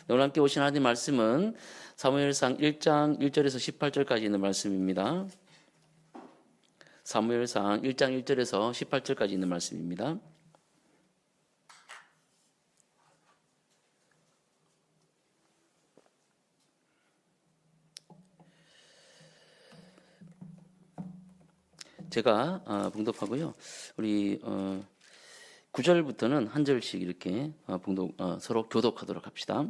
오늘 함께 오신 하나님 말씀은 사무엘상 1장 1절에서 18절까지 있는 말씀입니다. 사무엘상 1장 1절에서 18절까지 있는 말씀입니다. 제가 봉독하고요. 우리 9절부터는 한 절씩 이렇게 서로 교독하도록 합시다.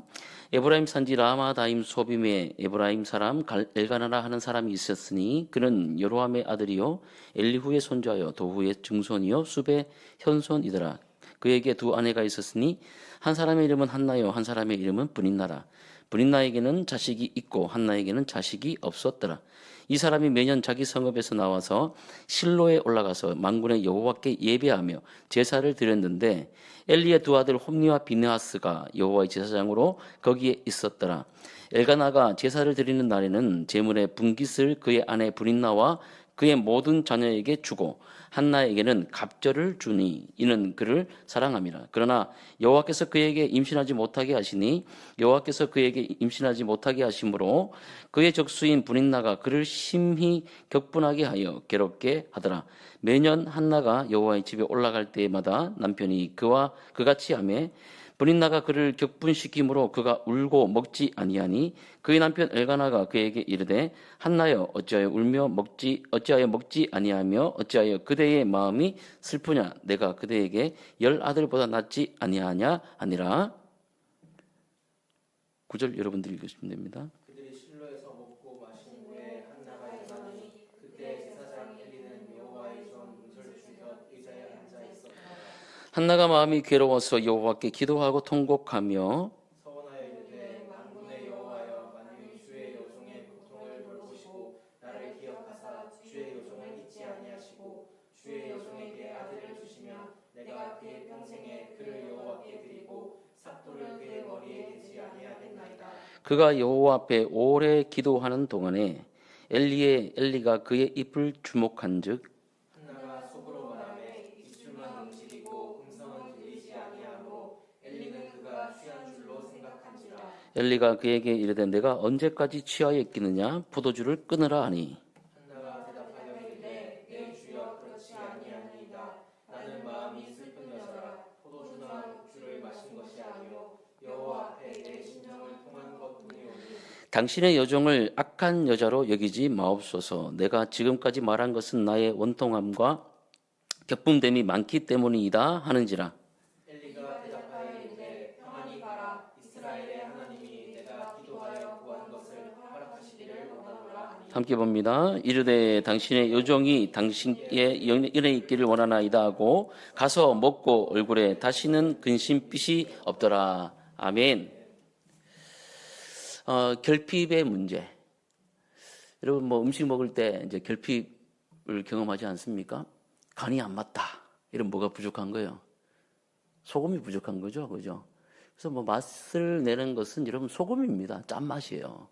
에브라임 산지 라마다임 소빔에 에브라임 사람 엘가나라 하는 사람이 있었으니 그는 여로함의 아들이요 엘리후의 손자요 도후의 증손이요 숲의 현손이더라. 그에게 두 아내가 있었으니 한 사람의 이름은 한나요 한 사람의 이름은 브닌나라. 브닌나에게는 자식이 있고 한나에게는 자식이 없었더라. 이 사람이 매년 자기 성읍에서 나와서 실로에 올라가서 만군의 여호와께 예배하며 제사를 드렸는데 엘리의 두 아들 홈니와 비느하스가 여호와의 제사장으로 거기에 있었더라. 엘가나가 제사를 드리는 날에는 제물의 분깃을 그의 아내 브린나와 그의 모든 자녀에게 주고 한나에게는 갑절을 주니 이는 그를 사랑함이라. 그러나 여호와께서 그에게 임신하지 못하게 하시니 여호와께서 그에게 임신하지 못하게 하심으로 그의 적수인 브린나가 그를 심히 격분하게 하여 괴롭게 하더라. 매년 한나가 여호와의 집에 올라갈 때마다 남편이 그와 그같이 하매 브린나가 그를 격분시키므로 그가 울고 먹지 아니하니 그의 남편 엘가나가 그에게 이르되 한나여 어찌하여 울며 어찌하여 먹지 아니하며 어찌하여 그대의 마음이 슬프냐 내가 그대에게 10 아들보다 낫지 아니하냐 하니라. 9절 여러분들이 읽으시면 됩니다. 그들이 실로에서 먹고 마신 후에 한나가 일어나니 그때 제사장 엘리는 여호와의 전 문설주곁 의자에 앉아 있었다. 한나가 마음이 괴로워서 여호와께 기도하고 통곡하며 서원하여 이르되 만군의 여호와여 만일 주의 여종의 고통을 돌보시고 나를 기억하사 주의 여종을 잊지 아니하시고 주의 여종에게 아들을 주시면 내가 그의 평생에 그를 여호와께 드리고 삭도를 그의 머리에 대지 아니하겠나이다. 그가 여호와 앞에 오래 기도하는 동안에 엘리가 그의 입을 주목한즉 한나가 속으로 말하매 입술만 움직이고 음성은 들리지 아니하므로 엘리는 그가 취한 줄로 생각한지라. 엘리가 그에게 이르되 내가 언제까지 취하여 있겠느냐 포도주를 끊으라 하니 한나가 대답하여 이르되 내 주여 그렇지 아니하니이다. 나는 마음이 슬픈 여자라 포도주나 녹주를 마신 것이 아니요 여호와 앞에 내 심정을 통한 것뿐이오니 당신의 여종을 악한 여자로 여기지 마옵소서. 내가 지금까지 말한 것은 나의 원통함과 격분됨이 많기 때문이다 하는지라. 엘리가 대답하여 이르되 평안히 가라. 이스라엘의 하나님이 내가 기도하여 구한 것을 허락하시기를 원하노라 하니 함께 봅니다. 이르되 당신의 여종이 당신의 은혜 있기를 원하나이다 하고 가서 먹고 얼굴에 다시는 근심빛이 없더라. 아멘. 결핍의 문제. 여러분 음식 먹을 때 이제 결핍을 경험하지 않습니까? 간이 안 맞다. 이런 뭐가 부족한 거예요? 소금이 부족한 거죠, 그죠? 그래서 맛을 내는 것은 여러분 소금입니다. 짠맛이에요.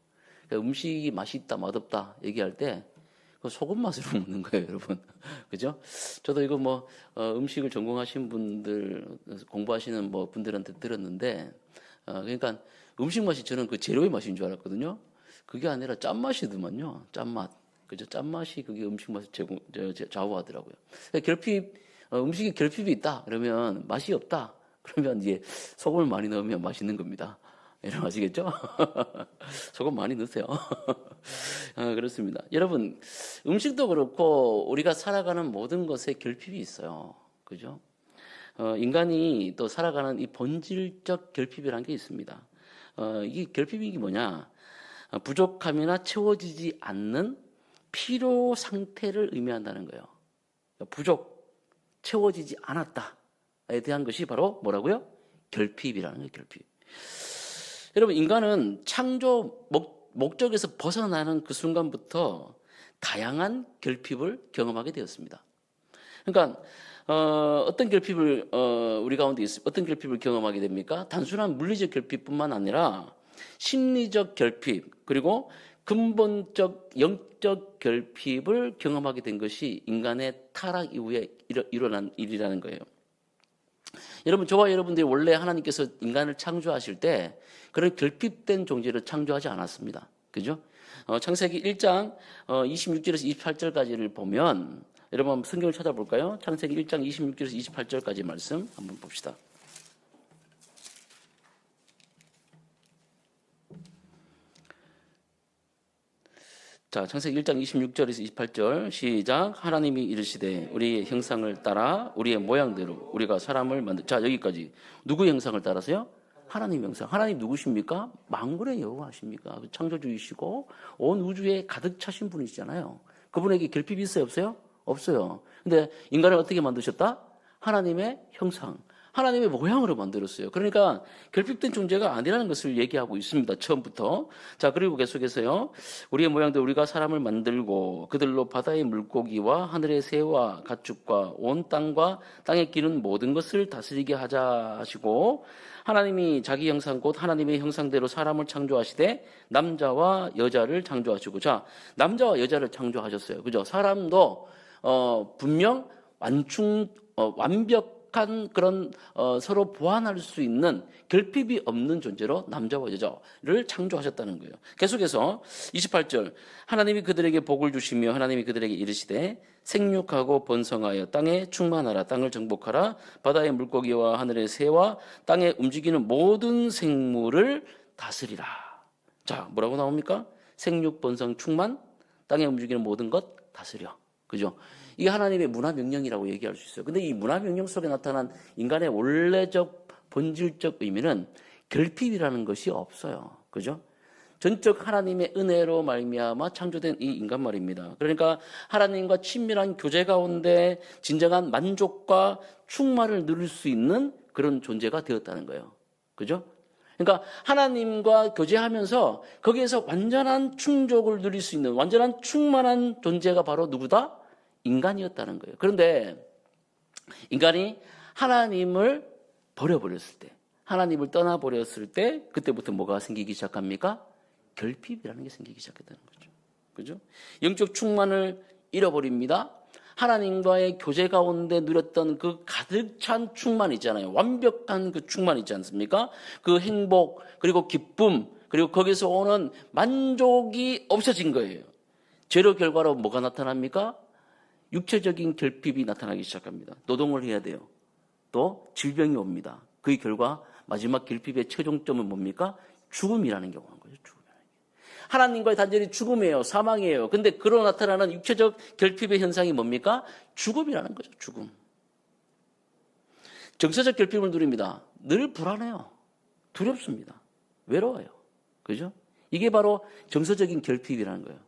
그러니까 음식이 맛있다, 맛없다 얘기할 때 그 소금 맛으로 먹는 거예요, 여러분. 그죠? 저도 이거 음식을 전공하신 분들, 공부하시는 분들한테 들었는데, 그러니까 음식 맛이 저는 그 재료의 맛인 줄 알았거든요. 그게 아니라 짠맛이더만요. 짠맛. 그죠? 짠맛이 그게 음식 맛을 좌우하더라고요. 음식에 결핍이 있다. 그러면 맛이 없다. 그러면 이제 소금을 많이 넣으면 맛있는 겁니다. 여러분 아시겠죠? 소금 많이 넣으세요. 그렇습니다. 여러분, 음식도 그렇고 우리가 살아가는 모든 것에 결핍이 있어요. 그죠? 인간이 또 살아가는 이 본질적 결핍이라는 게 있습니다. 이 결핍이 뭐냐? 부족함이나 채워지지 않는 필요 상태를 의미한다는 거예요. 채워지지 않았다에 대한 것이 바로 뭐라고요? 결핍이라는 거예요, 결핍. 여러분, 인간은 창조 목적에서 벗어나는 그 순간부터 다양한 결핍을 경험하게 되었습니다. 그러니까 어떤 결핍을 우리 가운데 어떤 결핍을 경험하게 됩니까? 단순한 물리적 결핍뿐만 아니라 심리적 결핍 그리고 근본적 영적 결핍을 경험하게 된 것이 인간의 타락 이후에 일어난 일이라는 거예요. 여러분, 저와 여러분들이 원래 하나님께서 인간을 창조하실 때 그런 결핍된 존재를 창조하지 않았습니다. 그죠? 창세기 1장 26절에서 28절까지를 보면, 여러분 한번 성경을 찾아볼까요? 창세기 1장 26절에서 28절까지 말씀 한번 봅시다. 자, 창세기 1장 26절에서 28절 시작. 하나님이 이르시되 우리의 형상을 따라 우리의 모양대로 우리가 사람을 만들. 자, 여기까지. 누구의 형상을 따라서요? 하나님 형상. 하나님 누구십니까? 만군의 여호와십니까? 창조주이시고 온 우주에 가득 차신 분이시잖아요. 그분에게 결핍이 있어요, 없어요? 없어요. 근데 인간을 어떻게 만드셨다? 하나님의 형상, 하나님의 모양으로 만들었어요. 그러니까 결핍된 존재가 아니라는 것을 얘기하고 있습니다. 처음부터. 자, 그리고 계속해서요. 우리의 모양대로 우리가 사람을 만들고 그들로 바다의 물고기와 하늘의 새와 가축과 온 땅과 땅에 기는 모든 것을 다스리게 하자 하시고, 하나님이 자기 형상 곧 하나님의 형상대로 사람을 창조하시되 남자와 여자를 창조하시고. 자, 남자와 여자를 창조하셨어요. 그죠? 사람도 분명 완벽한 그런 서로 보완할 수 있는 결핍이 없는 존재로 남자와 여자를 창조하셨다는 거예요. 계속해서 28절. 하나님이 그들에게 복을 주시며 하나님이 그들에게 이르시되 생육하고 번성하여 땅에 충만하라. 땅을 정복하라. 바다의 물고기와 하늘의 새와 땅에 움직이는 모든 생물을 다스리라. 자, 뭐라고 나옵니까? 생육, 번성, 충만, 땅에 움직이는 모든 것 다스려. 그죠? 이게 하나님의 문화명령이라고 얘기할 수 있어요. 근데 이 문화명령 속에 나타난 인간의 원래적 본질적 의미는 결핍이라는 것이 없어요. 그죠? 전적 하나님의 은혜로 말미암아 창조된 이 인간 말입니다. 그러니까 하나님과 친밀한 교제 가운데 진정한 만족과 충만을 누릴 수 있는 그런 존재가 되었다는 거예요. 그죠? 그러니까 하나님과 교제하면서 거기에서 완전한 충족을 누릴 수 있는 완전한 충만한 존재가 바로 누구다? 인간이었다는 거예요. 그런데 인간이 하나님을 버려버렸을 때, 하나님을 떠나버렸을 때 그때부터 뭐가 생기기 시작합니까? 결핍이라는 게 생기기 시작했다는 거죠. 그죠? 영적 충만을 잃어버립니다. 하나님과의 교제 가운데 누렸던 그 가득 찬 충만 있잖아요. 완벽한 그 충만 있지 않습니까? 그 행복, 그리고 기쁨, 그리고 거기서 오는 만족이 없어진 거예요. 죄로 결과로 뭐가 나타납니까? 육체적인 결핍이 나타나기 시작합니다. 노동을 해야 돼요. 또 질병이 옵니다. 그의 결과 마지막 결핍의 최종점은 뭡니까? 죽음이라는 게 오는 거죠. 죽음이라는 게. 하나님과의 단절이 죽음이에요. 사망이에요. 근데 그로 나타나는 육체적 결핍의 현상이 뭡니까? 죽음이라는 거죠. 죽음. 정서적 결핍을 누립니다. 늘 불안해요. 두렵습니다. 외로워요. 그죠? 이게 바로 정서적인 결핍이라는 거예요.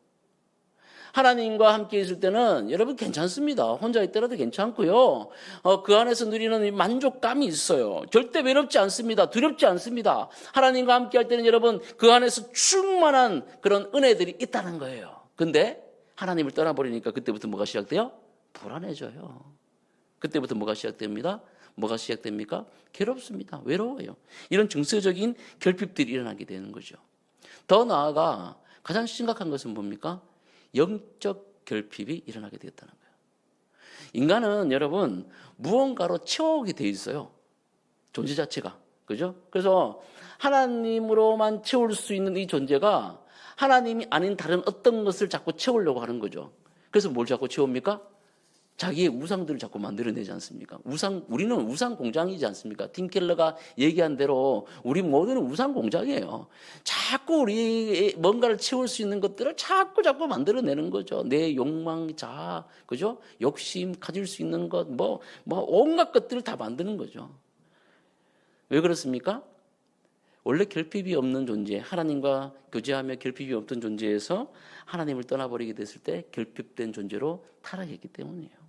하나님과 함께 있을 때는 여러분 괜찮습니다. 혼자 있더라도 괜찮고요. 그 안에서 누리는 만족감이 있어요. 절대 외롭지 않습니다. 두렵지 않습니다. 하나님과 함께 할 때는 여러분 그 안에서 충만한 그런 은혜들이 있다는 거예요. 근데 하나님을 떠나버리니까 그때부터 뭐가 시작돼요? 불안해져요. 그때부터 뭐가 시작됩니다? 뭐가 시작됩니까? 괴롭습니다. 외로워요. 이런 정서적인 결핍들이 일어나게 되는 거죠. 더 나아가 가장 심각한 것은 뭡니까? 영적 결핍이 일어나게 되었다는 거예요. 인간은 여러분 무언가로 채워오게 돼 있어요. 존재 자체가. 그죠? 그래서 하나님으로만 채울 수 있는 이 존재가 하나님이 아닌 다른 어떤 것을 자꾸 채우려고 하는 거죠. 그래서 뭘 자꾸 채웁니까? 자기의 우상들을 자꾸 만들어내지 않습니까? 우리는 우상 공장이지 않습니까? 팀 켈러가 얘기한 대로 우리 모두는 우상 공장이에요. 자꾸 우리 뭔가를 채울 수 있는 것들을 자꾸 만들어내는 거죠. 내 욕망, 자아, 그죠? 욕심, 가질 수 있는 것, 온갖 것들을 다 만드는 거죠. 왜 그렇습니까? 원래 결핍이 없는 존재, 하나님과 교제하며 결핍이 없던 존재에서 하나님을 떠나버리게 됐을 때 결핍된 존재로 타락했기 때문이에요.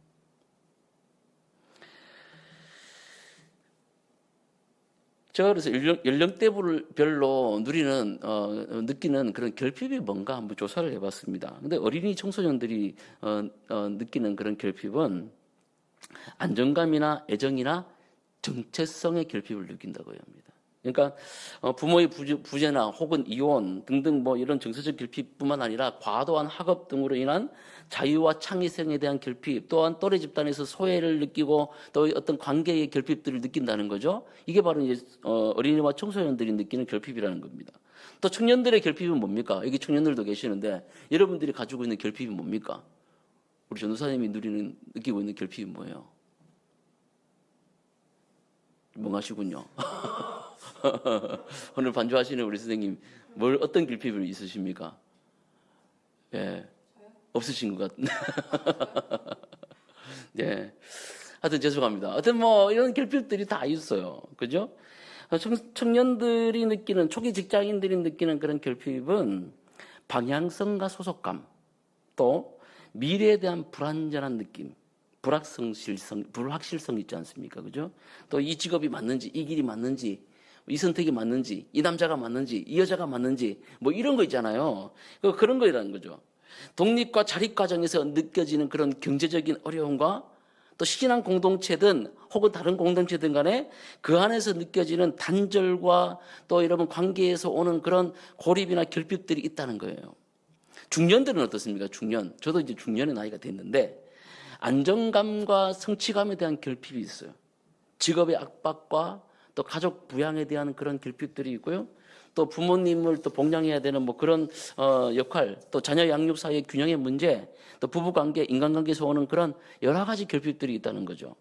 제가 그래서 연령대별로 느끼는 그런 결핍이 뭔가 한번 조사를 해봤습니다. 근데 어린이 청소년들이 느끼는 그런 결핍은 안정감이나 애정이나 정체성의 결핍을 느낀다고 합니다. 그러니까 부모의 부재나 혹은 이혼 등등 뭐 이런 정서적 결핍뿐만 아니라 과도한 학업 등으로 인한 자유와 창의성에 대한 결핍, 또한 또래 집단에서 소외를 느끼고 또 어떤 관계의 결핍들을 느낀다는 거죠. 이게 바로 이제 어린이와 청소년들이 느끼는 결핍이라는 겁니다. 또 청년들의 결핍은 뭡니까? 여기 청년들도 계시는데 여러분들이 가지고 있는 결핍이 뭡니까? 우리 전도사님이 느끼고 있는 결핍이 뭐예요? 멍하시군요. 오늘 반주하시는 우리 선생님 어떤 결핍이 있으십니까? 예, 없으신 것 같은데. 예, 하여튼 죄송합니다. 하여튼 뭐 이런 결핍들이 다 있어요. 그죠? 청년들이 느끼는, 초기 직장인들이 느끼는 그런 결핍은 방향성과 소속감, 또 미래에 대한 불안전한 느낌, 불확실성 있지 않습니까? 그죠? 또 이 직업이 맞는지, 이 길이 맞는지, 이 선택이 맞는지, 이 남자가 맞는지, 이 여자가 맞는지, 뭐 이런 거 있잖아요. 그런 거라는 거죠. 독립과 자립 과정에서 느껴지는 그런 경제적인 어려움과 또 신앙 공동체든 혹은 다른 공동체든 간에 그 안에서 느껴지는 단절과 또 여러분 관계에서 오는 그런 고립이나 결핍들이 있다는 거예요. 중년들은 어떻습니까? 중년. 저도 이제 중년의 나이가 됐는데 안정감과 성취감에 대한 결핍이 있어요. 직업의 압박과 또 가족 부양에 대한 그런 결핍들이 있고요. 또 부모님을 또 복양해야 되는 뭐 그런 역할, 또 자녀 양육 사이의 균형의 문제, 또 부부관계, 인간관계에서 오는 그런 여러 가지 결핍들이 있다는 거죠.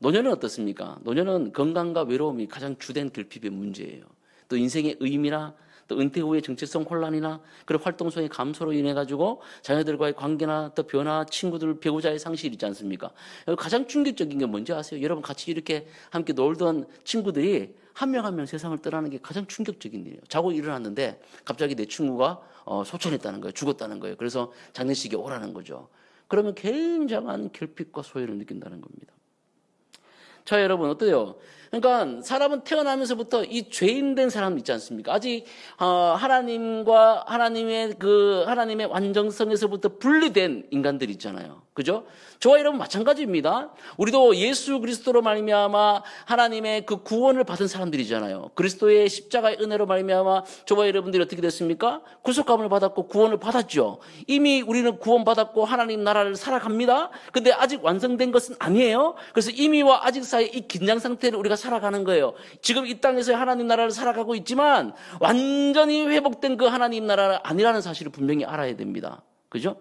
노년은 어떻습니까? 노년은 건강과 외로움이 가장 주된 결핍의 문제예요. 또 인생의 의미나 또 은퇴 후의 정체성 혼란이나 그런 활동성의 감소로 인해 가지고 자녀들과의 관계나 또 변화, 친구들, 배우자의 상실 있지 않습니까? 가장 충격적인 게 뭔지 아세요? 여러분 같이 이렇게 함께 놀던 친구들이 한 명 한 명 세상을 떠나는 게 가장 충격적인 일이에요. 자고 일어났는데 갑자기 내 친구가 소천했다는 거예요. 죽었다는 거예요. 그래서 장례식에 오라는 거죠. 그러면 굉장한 결핍과 소외를 느낀다는 겁니다. 자, 여러분 어때요? 그러니까 사람은 태어나면서부터 이 죄인된 사람 있지 않습니까? 아직 하나님과 하나님의 완전성에서부터 분리된 인간들 있잖아요. 그죠? 저와 여러분 마찬가지입니다. 우리도 예수 그리스도로 말미암아 하나님의 그 구원을 받은 사람들이잖아요. 그리스도의 십자가의 은혜로 말미암아 저와 여러분들이 어떻게 됐습니까? 구속감을 받았고 구원을 받았죠. 이미 우리는 구원받았고 하나님 나라를 살아갑니다. 근데 아직 완성된 것은 아니에요. 그래서 이미와 아직 사이 이 긴장 상태를 우리가 살아가는 거예요. 지금 이 땅에서 하나님 나라를 살아가고 있지만 완전히 회복된 그 하나님 나라가 아니라는 사실을 분명히 알아야 됩니다. 그죠?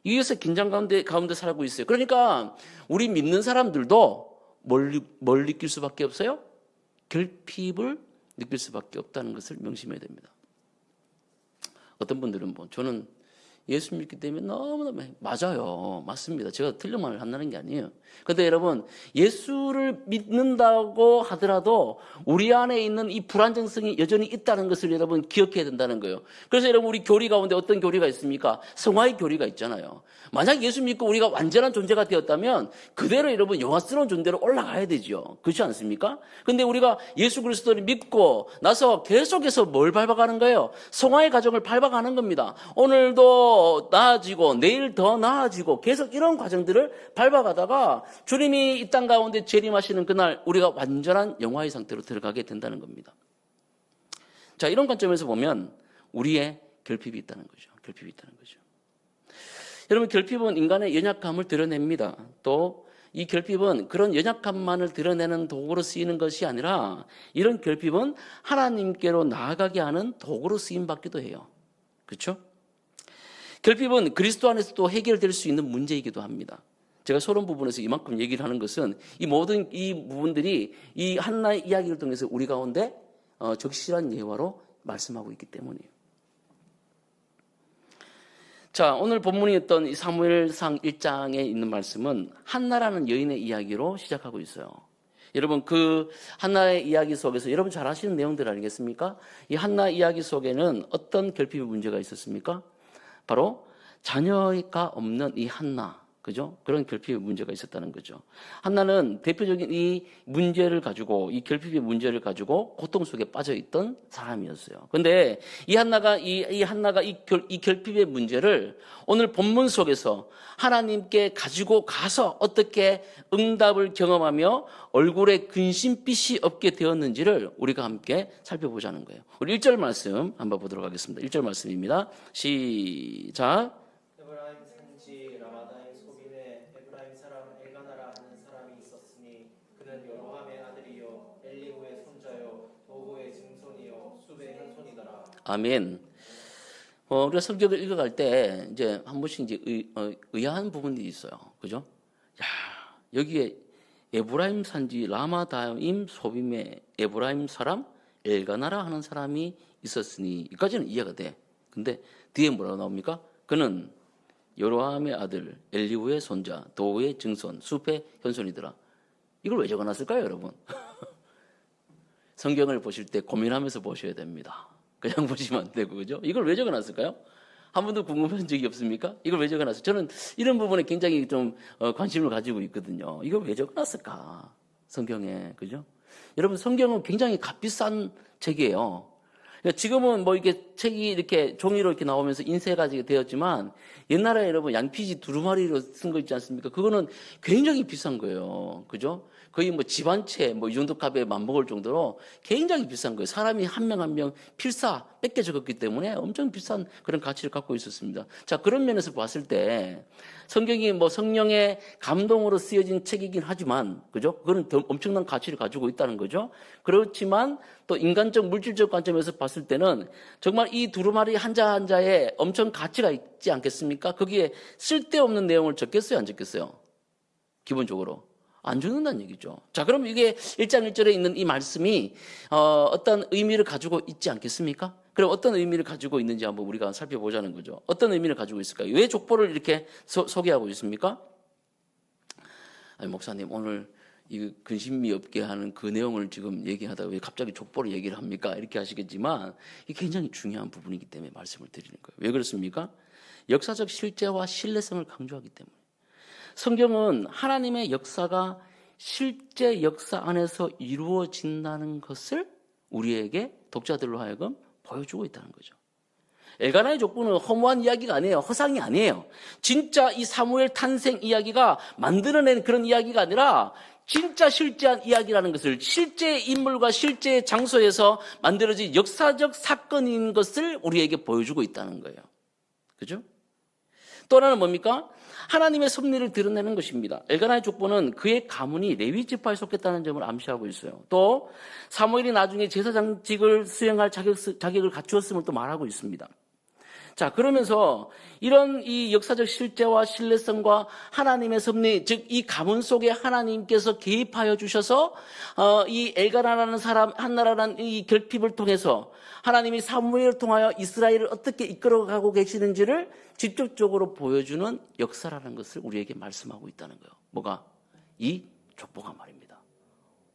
이에서 긴장 가운데 살고 있어요. 그러니까 우리 믿는 사람들도 뭘 느낄 수밖에 없어요? 결핍을 느낄 수밖에 없다는 것을 명심해야 됩니다. 어떤 분들은 뭐 저는 예수 믿기 때문에 너무너무 맞아요. 맞습니다. 제가 틀린 말을 한다는 게 아니에요. 그런데 여러분 예수를 믿는다고 하더라도 우리 안에 있는 이 불안정성이 여전히 있다는 것을 여러분 기억해야 된다는 거예요. 그래서 여러분 우리 교리 가운데 어떤 교리가 있습니까? 성화의 교리가 있잖아요. 만약 예수 믿고 우리가 완전한 존재가 되었다면 그대로 여러분 영화스러운 존재로 올라가야 되죠. 그렇지 않습니까? 근데 우리가 예수 그리스도를 믿고 나서 계속해서 뭘 밟아가는 거예요? 성화의 과정을 밟아가는 겁니다. 오늘도 나아지고 내일 더 나아지고 계속 이런 과정들을 밟아가다가 주님이 이 땅 가운데 재림하시는 그날 우리가 완전한 영화의 상태로 들어가게 된다는 겁니다. 자, 이런 관점에서 보면 우리의 결핍이 있다는 거죠. 결핍이 있다는 거죠. 여러분 결핍은 인간의 연약함을 드러냅니다. 또 이 결핍은 그런 연약함만을 드러내는 도구로 쓰이는 것이 아니라 이런 결핍은 하나님께로 나아가게 하는 도구로 쓰임받기도 해요. 그렇죠? 결핍은 그리스도 안에서도 해결될 수 있는 문제이기도 합니다. 제가 서론 부분에서 이만큼 얘기를 하는 것은 이 모든 이 부분들이 이 한나의 이야기를 통해서 우리 가운데 적실한 예화로 말씀하고 있기 때문이에요. 자, 오늘 본문이었던 이 사무엘상 1장에 있는 말씀은 한나라는 여인의 이야기로 시작하고 있어요. 여러분 그 한나의 이야기 속에서 여러분 잘 아시는 내용들 아니겠습니까? 이 한나 이야기 속에는 어떤 결핍의 문제가 있었습니까? 바로 자녀가 없는 이 한나가 그죠? 그런 결핍의 문제가 있었다는 거죠. 한나는 대표적인 이 문제를 가지고, 이 결핍의 문제를 가지고 고통 속에 빠져 있던 사람이었어요. 근데 이 한나가 이 결핍의 문제를 오늘 본문 속에서 하나님께 가지고 가서 어떻게 응답을 경험하며 얼굴에 근심빛이 없게 되었는지를 우리가 함께 살펴보자는 거예요. 우리 1절 말씀 한번 보도록 하겠습니다. 1절 말씀입니다. 시작. 에브라임 산지 라마다임 소빔에 에브라임 사람 엘가나라 하는 사람이 있었으니 그는 여로함의 아들이요 엘리후의 손자요 도후의 증손이요 숲의 현손이더라. 아멘. 우리가 성경을 읽어갈 때 이제 한 번씩 이제 의아한 부분이 있어요. 그죠? 야, 여기에 에브라임 산지 라마다임 소빔에 에브라임 사람 엘가나라 하는 사람이 있었으니 여기까지는 이해가 돼. 근데 뒤에 뭐라고 나옵니까? 그는 여로함의 아들 엘리후의 손자 도후의 증손 숲의 현손이더라. 이걸 왜 적어놨을까요, 여러분? 성경을 보실 때 고민하면서 보셔야 됩니다. 그냥 보시면 안 되고, 그죠? 이걸 왜 적어놨을까요? 한 번도 궁금한 적이 없습니까? 이걸 왜 적어놨어요? 저는 이런 부분에 굉장히 좀 관심을 가지고 있거든요. 이걸 왜 적어놨을까? 성경에, 그죠? 여러분, 성경은 굉장히 값비싼 책이에요. 그러니까 지금은 뭐 이렇게 책이 이렇게 종이로 이렇게 나오면서 인쇄가 되었지만 옛날에 여러분 양피지 두루마리로 쓴 거 있지 않습니까? 그거는 굉장히 비싼 거예요. 그죠? 거의 뭐 집 한 채 뭐 이 정도 값에 맞먹을 정도로 굉장히 비싼 거예요. 사람이 한 명 한 명 필사 뺏겨 적었기 때문에 엄청 비싼 그런 가치를 갖고 있었습니다. 자, 그런 면에서 봤을 때 성경이 뭐 성령의 감동으로 쓰여진 책이긴 하지만, 그죠? 그거는 더 엄청난 가치를 가지고 있다는 거죠. 그렇지만 또 인간적 물질적 관점에서 봤을 때는 정말 이 두루마리 한자 한자에 엄청 가치가 있지 않겠습니까? 거기에 쓸데없는 내용을 적겠어요, 안 적겠어요? 기본적으로 안 적는다는 얘기죠. 자, 그럼 이게 1장 1절에 있는 이 말씀이 어떤 의미를 가지고 있지 않겠습니까? 그럼 어떤 의미를 가지고 있는지 한번 우리가 살펴보자는 거죠. 어떤 의미를 가지고 있을까요? 왜 족보를 이렇게 소개하고 있습니까? 아니, 목사님 오늘 이 근심이 없게 하는 그 내용을 지금 얘기하다가 왜 갑자기 족보를 얘기를 합니까? 이렇게 하시겠지만 이게 굉장히 중요한 부분이기 때문에 말씀을 드리는 거예요. 왜 그렇습니까? 역사적 실제와 신뢰성을 강조하기 때문에. 성경은 하나님의 역사가 실제 역사 안에서 이루어진다는 것을 우리에게 독자들로 하여금 보여주고 있다는 거죠. 엘가나의 족보는 허무한 이야기가 아니에요. 허상이 아니에요. 진짜 이 사무엘 탄생 이야기가 만들어낸 그런 이야기가 아니라 진짜 실제한 이야기라는 것을, 실제 인물과 실제 장소에서 만들어진 역사적 사건인 것을 우리에게 보여주고 있다는 거예요. 그죠? 또 하나는 뭡니까? 하나님의 섭리를 드러내는 것입니다. 엘가나의 족보는 그의 가문이 레위 지파에 속했다는 점을 암시하고 있어요. 또 사무엘이 나중에 제사장직을 수행할 자격을 갖추었음을 또 말하고 있습니다. 자, 그러면서 이런 이 역사적 실제와 신뢰성과 하나님의 섭리, 즉 이 가문 속에 하나님께서 개입하여 주셔서 이 엘가나라는 사람, 한나라라는 이 결핍을 통해서 하나님이 사무엘을 통하여 이스라엘을 어떻게 이끌어가고 계시는지를 직접적으로 보여주는 역사라는 것을 우리에게 말씀하고 있다는 거예요. 뭐가? 이 족보가 말입니다.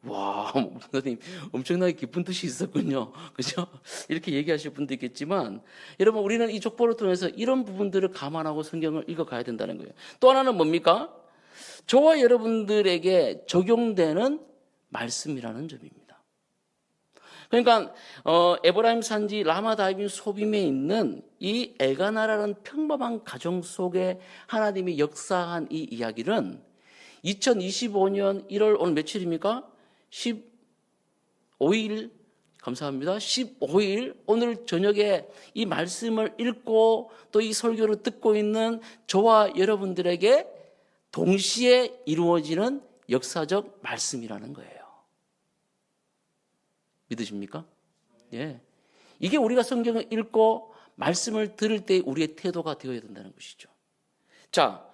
와, 목사님 엄청나게 깊은 뜻이 있었군요. 그죠? 이렇게 얘기하실 분도 있겠지만 여러분, 우리는 이 족보를 통해서 이런 부분들을 감안하고 성경을 읽어가야 된다는 거예요. 또 하나는 뭡니까? 저와 여러분들에게 적용되는 말씀이라는 점입니다. 그러니까 에브라임 산지 라마다임 소빔에 있는 이 엘가나라는 평범한 가정 속에 하나님이 역사한 이 이야기는 2025년 1월 오늘 며칠입니까? 15일, 감사합니다. 15일 오늘 저녁에 이 말씀을 읽고 또 이 설교를 듣고 있는 저와 여러분들에게 동시에 이루어지는 역사적 말씀이라는 거예요. 믿으십니까? 예. 이게 우리가 성경을 읽고 말씀을 들을 때 우리의 태도가 되어야 된다는 것이죠. 자,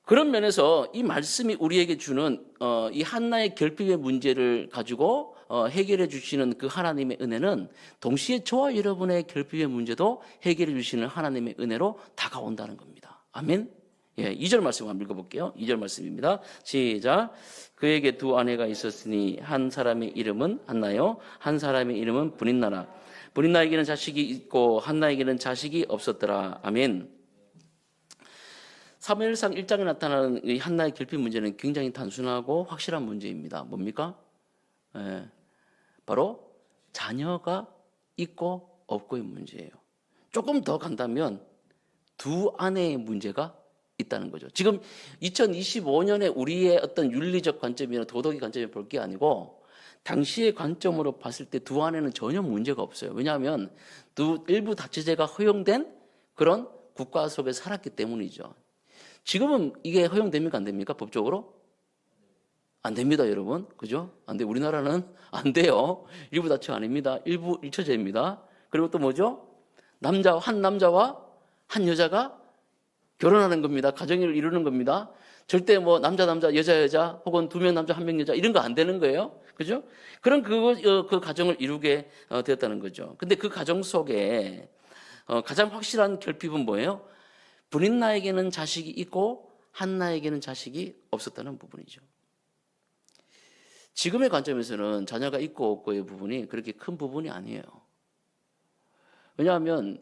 그런 면에서 이 말씀이 우리에게 주는 이 한나의 결핍의 문제를 가지고 해결해 주시는 그 하나님의 은혜는 동시에 저와 여러분의 결핍의 문제도 해결해 주시는 하나님의 은혜로 다가온다는 겁니다. 아멘. 예, 2절 말씀 한번 읽어볼게요. 2절 말씀입니다. 시작. 그에게 두 아내가 있었으니 한 사람의 이름은 한나요, 한 사람의 이름은 브닌나라. 브닌나에게는 자식이 있고 한나에게는 자식이 없었더라. 아멘. 사무엘상 1장에 나타나는 이 한나의 결핍 문제는 굉장히 단순하고 확실한 문제입니다. 뭡니까? 예, 바로 자녀가 있고 없고의 문제예요. 조금 더 간다면 두 아내의 문제가 있다는 거죠. 지금 2025년에 우리의 어떤 윤리적 관점이나 도덕의 관점을 볼 게 아니고 당시의 관점으로 봤을 때 두 아내는 전혀 문제가 없어요. 왜냐하면 일부 다처제가 허용된 그런 국가 속에 살았기 때문이죠. 지금은 이게 허용됩니까? 안 됩니까? 법적으로? 안 됩니다, 여러분. 그죠? 안 돼. 우리나라는 안 돼요. 일부 다처 아닙니다. 일부 일처제입니다. 그리고 또 뭐죠? 한 남자와 한 여자가 결혼하는 겁니다. 가정을 이루는 겁니다. 절대 뭐 남자 여자 혹은 2명 남자 1명 여자 이런 거 안 되는 거예요. 그죠? 그런 그 가정을 이루게 되었다는 거죠. 근데 그 가정 속에 가장 확실한 결핍은 뭐예요? 브릿나에게는 자식이 있고 한나에게는 자식이 없었다는 부분이죠. 지금의 관점에서는 자녀가 있고 없고의 부분이 그렇게 큰 부분이 아니에요. 왜냐하면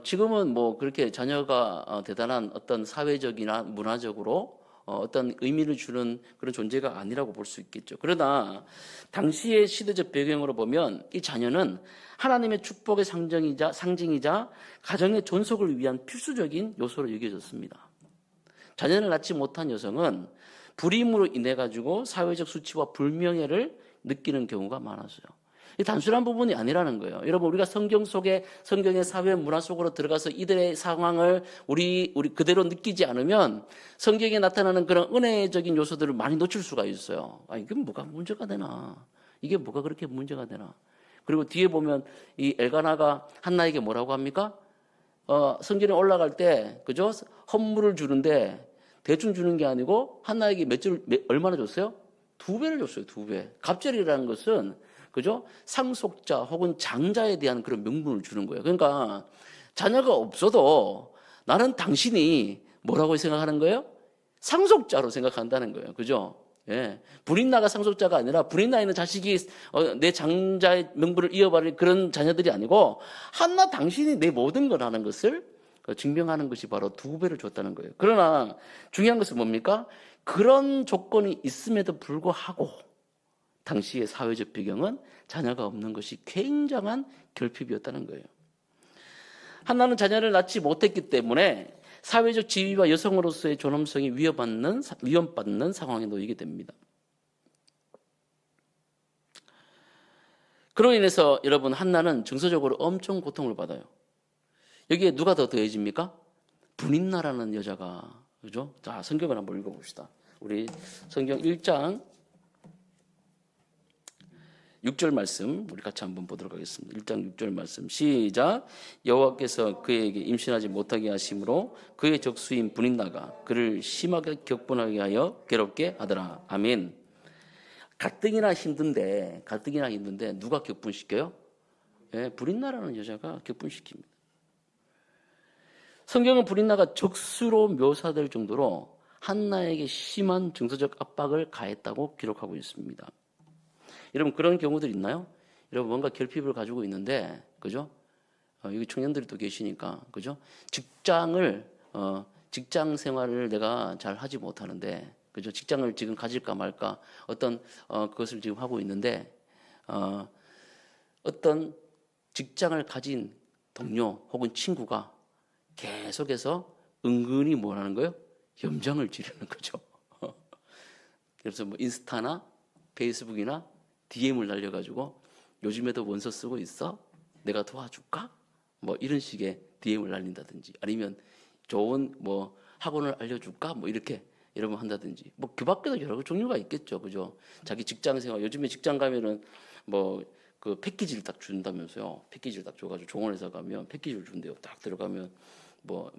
지금은 뭐 그렇게 자녀가 대단한 어떤 사회적이나 문화적으로 어떤 의미를 주는 그런 존재가 아니라고 볼 수 있겠죠. 그러나 당시의 시대적 배경으로 보면 이 자녀는 하나님의 축복의 상징이자 가정의 존속을 위한 필수적인 요소로 여겨졌습니다. 자녀를 낳지 못한 여성은 불임으로 인해 가지고 사회적 수치와 불명예를 느끼는 경우가 많았어요. 이 단순한 부분이 아니라는 거예요. 여러분, 우리가 성경의 사회 문화 속으로 들어가서 이들의 상황을 우리 그대로 느끼지 않으면 성경에 나타나는 그런 은혜적인 요소들을 많이 놓칠 수가 있어요. 이게 뭐가 문제가 되나? 이게 뭐가 그렇게 문제가 되나? 그리고 뒤에 보면 이 엘가나가 한나에게 뭐라고 합니까? 성전에 올라갈 때, 그죠? 헌물을 주는데 대충 주는 게 아니고 한나에게 얼마나 줬어요? 2배를 줬어요, 2배. 갑절이라는 것은 그죠? 상속자 혹은 장자에 대한 그런 명분을 주는 거예요. 그러니까 자녀가 없어도 나는 당신이 뭐라고 생각하는 거예요? 상속자로 생각한다는 거예요. 그죠? 예. 브릿나가 상속자가 아니라 브릿나에 있는 자식이 내 장자의 명분을 이어받을 그런 자녀들이 아니고 한나 당신이 내 모든 거라는 것을 증명하는 것이 바로 2배를 줬다는 거예요. 그러나 중요한 것은 뭡니까? 그런 조건이 있음에도 불구하고 당시의 사회적 배경은 자녀가 없는 것이 굉장한 결핍이었다는 거예요. 한나는 자녀를 낳지 못했기 때문에 사회적 지위와 여성으로서의 존엄성이 위협받는 상황에 놓이게 됩니다. 그로 인해서 여러분 한나는 정서적으로 엄청 고통을 받아요. 여기에 누가 더 더해집니까? 브릿나라는 여자가, 그죠? 자, 성경을 한번 읽어봅시다. 우리 성경 1장 6절 말씀 우리 같이 한번 보도록 하겠습니다. 1장 6절 말씀 시작. 여호와께서 그에게 임신하지 못하게 하심으로 그의 적수인 브릿나가 그를 심하게 격분하게 하여 괴롭게 하더라. 아멘. 가뜩이나 힘든데 누가 격분시켜요? 예, 브릿나라는 여자가 격분시킵니다. 성경은 브릿나가 적수로 묘사될 정도로 한나에게 심한 정서적 압박을 가했다고 기록하고 있습니다. 여러분 그런 경우들 있나요? 여러분 뭔가 결핍을 가지고 있는데, 그죠? 여기 청년들이 또 계시니까, 그죠? 직장 생활을 내가 잘 하지 못하는데, 그죠? 직장을 지금 가질까 말까 어떤 그것을 지금 하고 있는데, 어떤 직장을 가진 동료 혹은 친구가 계속해서 은근히 뭘 하는 거예요? 염장을 지르는 거죠. 그래서 뭐 인스타나 페이스북이나 DM을 날려가지고 요즘에도 원서 쓰고 있어? 내가 도와줄까? 뭐 이런 식의 DM을 날린다든지 아니면 좋은 뭐 학원을 알려줄까? 뭐 이렇게 여러분 한다든지 뭐 그 밖에도 여러 종류가 있겠죠, 그죠? 자기 직장 생활 요즘에 직장 가면은 뭐 그 패키지를 딱 준다면서요. 패키지를 딱 줘가지고 좋은 회사 가면 패키지를 준대요. 딱 들어가면 뭐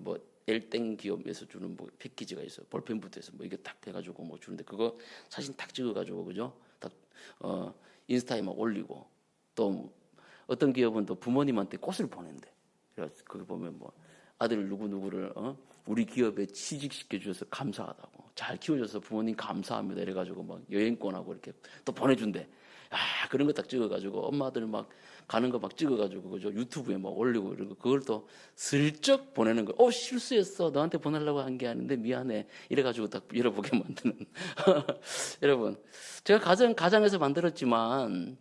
엘땡 기업에서 주는 뭐 패키지가 있어요. 볼펜부터 해서 뭐 이게 딱 해가지고 뭐 주는데 그거 사진 딱 찍어가지고 그죠? 딱 인스타에 막 올리고 또 어떤 기업은 또 부모님한테 꽃을 보낸대. 그래서 거기 보면 뭐 아들 누구를 우리 기업에 취직시켜 주셔서 감사하다고 잘 키워줘서 부모님 감사합니다 이래가지고 막 여행권하고 이렇게 또 보내준대. 그런 거 딱 찍어가지고 엄마들 막 가는 거 막 찍어가지고 그죠? 유튜브에 막 올리고 그러고 그걸 또 슬쩍 보내는 거. 실수했어. 너한테 보내려고 한 게 아닌데 미안해. 이래가지고 딱 열어보게 만드는. 여러분, 제가 가정에서 만들었지만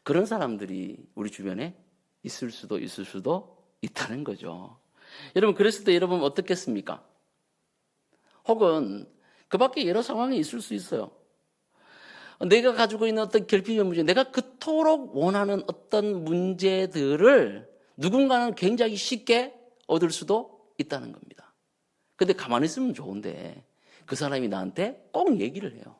그런 사람들이 우리 주변에 있을 수도 있다는 거죠. 여러분, 그랬을 때 여러분 어떻겠습니까? 혹은 그 밖에 여러 상황이 있을 수 있어요. 내가 가지고 있는 어떤 결핍의 문제, 내가 그토록 원하는 어떤 문제들을 누군가는 굉장히 쉽게 얻을 수도 있다는 겁니다. 근데 가만히 있으면 좋은데 그 사람이 나한테 꼭 얘기를 해요.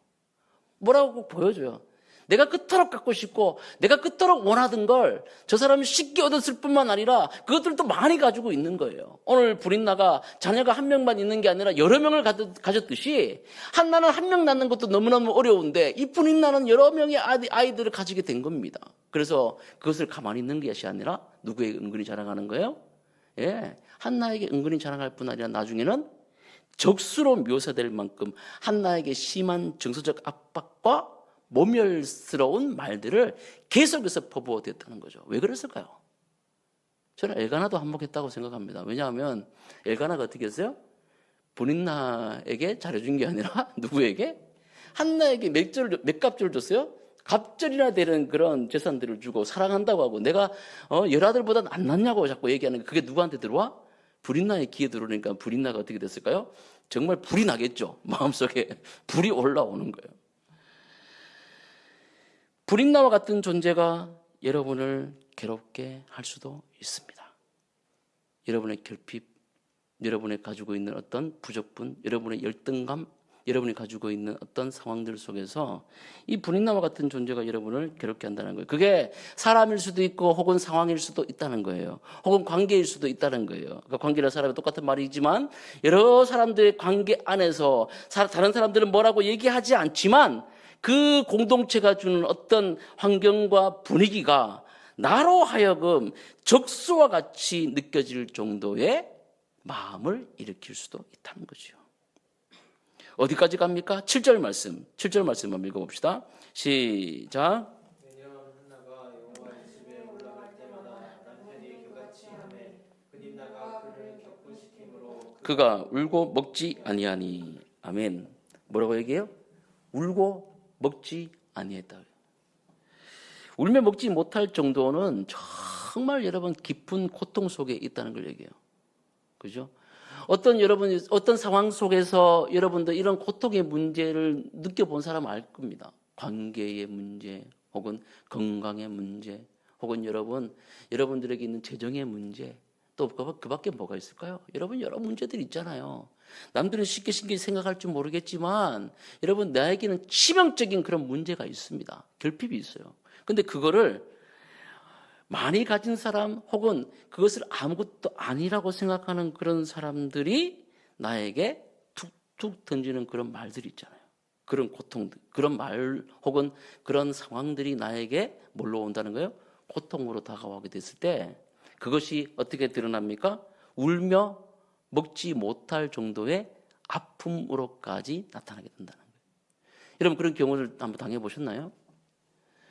뭐라고 꼭 보여줘요. 내가 그토록 갖고 싶고 내가 그토록 원하던 걸 저 사람이 쉽게 얻었을 뿐만 아니라 그것들도 많이 가지고 있는 거예요. 오늘 불인나가 자녀가 한 명만 있는 게 아니라 여러 명을 가졌듯이 한나는 한 명 낳는 것도 너무너무 어려운데 이 불인나는 여러 명의 아이들을 가지게 된 겁니다. 그래서 그것을 가만히 있는 것이 아니라 누구에게 은근히 자랑하는 거예요? 한나에게 은근히 자랑할 뿐 아니라 나중에는 적수로 묘사될 만큼 한나에게 심한 정서적 압박과 모멸스러운 말들을 계속해서 퍼부어댔다는 거죠. 왜 그랬을까요? 저는 엘가나도 한몫했다고 생각합니다. 왜냐하면 엘가나가 어떻게 했어요? 분인나에게 잘해준 게 아니라 누구에게? 한나에게 몇 갑절을 줬어요? 갑절이나 되는 그런 재산들을 주고 사랑한다고 하고 내가 열아들보다 안 낫냐고 자꾸 얘기하는 게 그게 누구한테 들어와? 불인나의 귀에 들어오니까 불인나가 어떻게 됐을까요? 정말 불이 나겠죠. 마음속에 불이 올라오는 거예요. 불인나와 같은 존재가 여러분을 괴롭게 할 수도 있습니다. 여러분의 결핍, 여러분이 가지고 있는 어떤 부적분, 여러분의 열등감, 여러분이 가지고 있는 어떤 상황들 속에서 이 불인나와 같은 존재가 여러분을 괴롭게 한다는 거예요. 그게 사람일 수도 있고 혹은 상황일 수도 있다는 거예요. 혹은 관계일 수도 있다는 거예요. 그러니까 관계나 사람이 똑같은 말이지만 여러 사람들의 관계 안에서 다른 사람들은 뭐라고 얘기하지 않지만 그 공동체가 주는 어떤 환경과 분위기가 나로 하여금 적수와 같이 느껴질 정도의 마음을 일으킬 수도 있다는 거죠. 어디까지 갑니까? 7절 말씀. 7절 말씀 한번 읽어봅시다. 시작. 왜냐하면 한나가 여호와의 집에 올라갈 때마다 남편이 교같이 하매 분인나가 그를 격분시킴으로 그가 울고 먹지 아니하니. 아멘. 뭐라고 얘기해요? 울고 먹지 아니했다. 울며 먹지 못할 정도는 정말 여러분 깊은 고통 속에 있다는 걸 얘기해요. 그죠? 어떤 상황 속에서 여러분들 이런 고통의 문제를 느껴본 사람은 알 겁니다. 관계의 문제, 혹은 건강의 문제, 혹은 여러분들에게 있는 재정의 문제, 또 그 밖에 뭐가 있을까요? 여러분 여러 문제들이 있잖아요. 남들은 쉽게 생각할 줄 모르겠지만 여러분 나에게는 치명적인 그런 문제가 있습니다. 결핍이 있어요. 근데 그거를 많이 가진 사람 혹은 그것을 아무것도 아니라고 생각하는 그런 사람들이 나에게 툭툭 던지는 그런 말들이 있잖아요. 그런 고통들, 그런 말 혹은 그런 상황들이 나에게 뭘로 온다는 거예요? 고통으로 다가오게 됐을 때 그것이 어떻게 드러납니까? 울며 먹지 못할 정도의 아픔으로까지 나타나게 된다는 거예요. 여러분 그런 경우를 한번 당해보셨나요?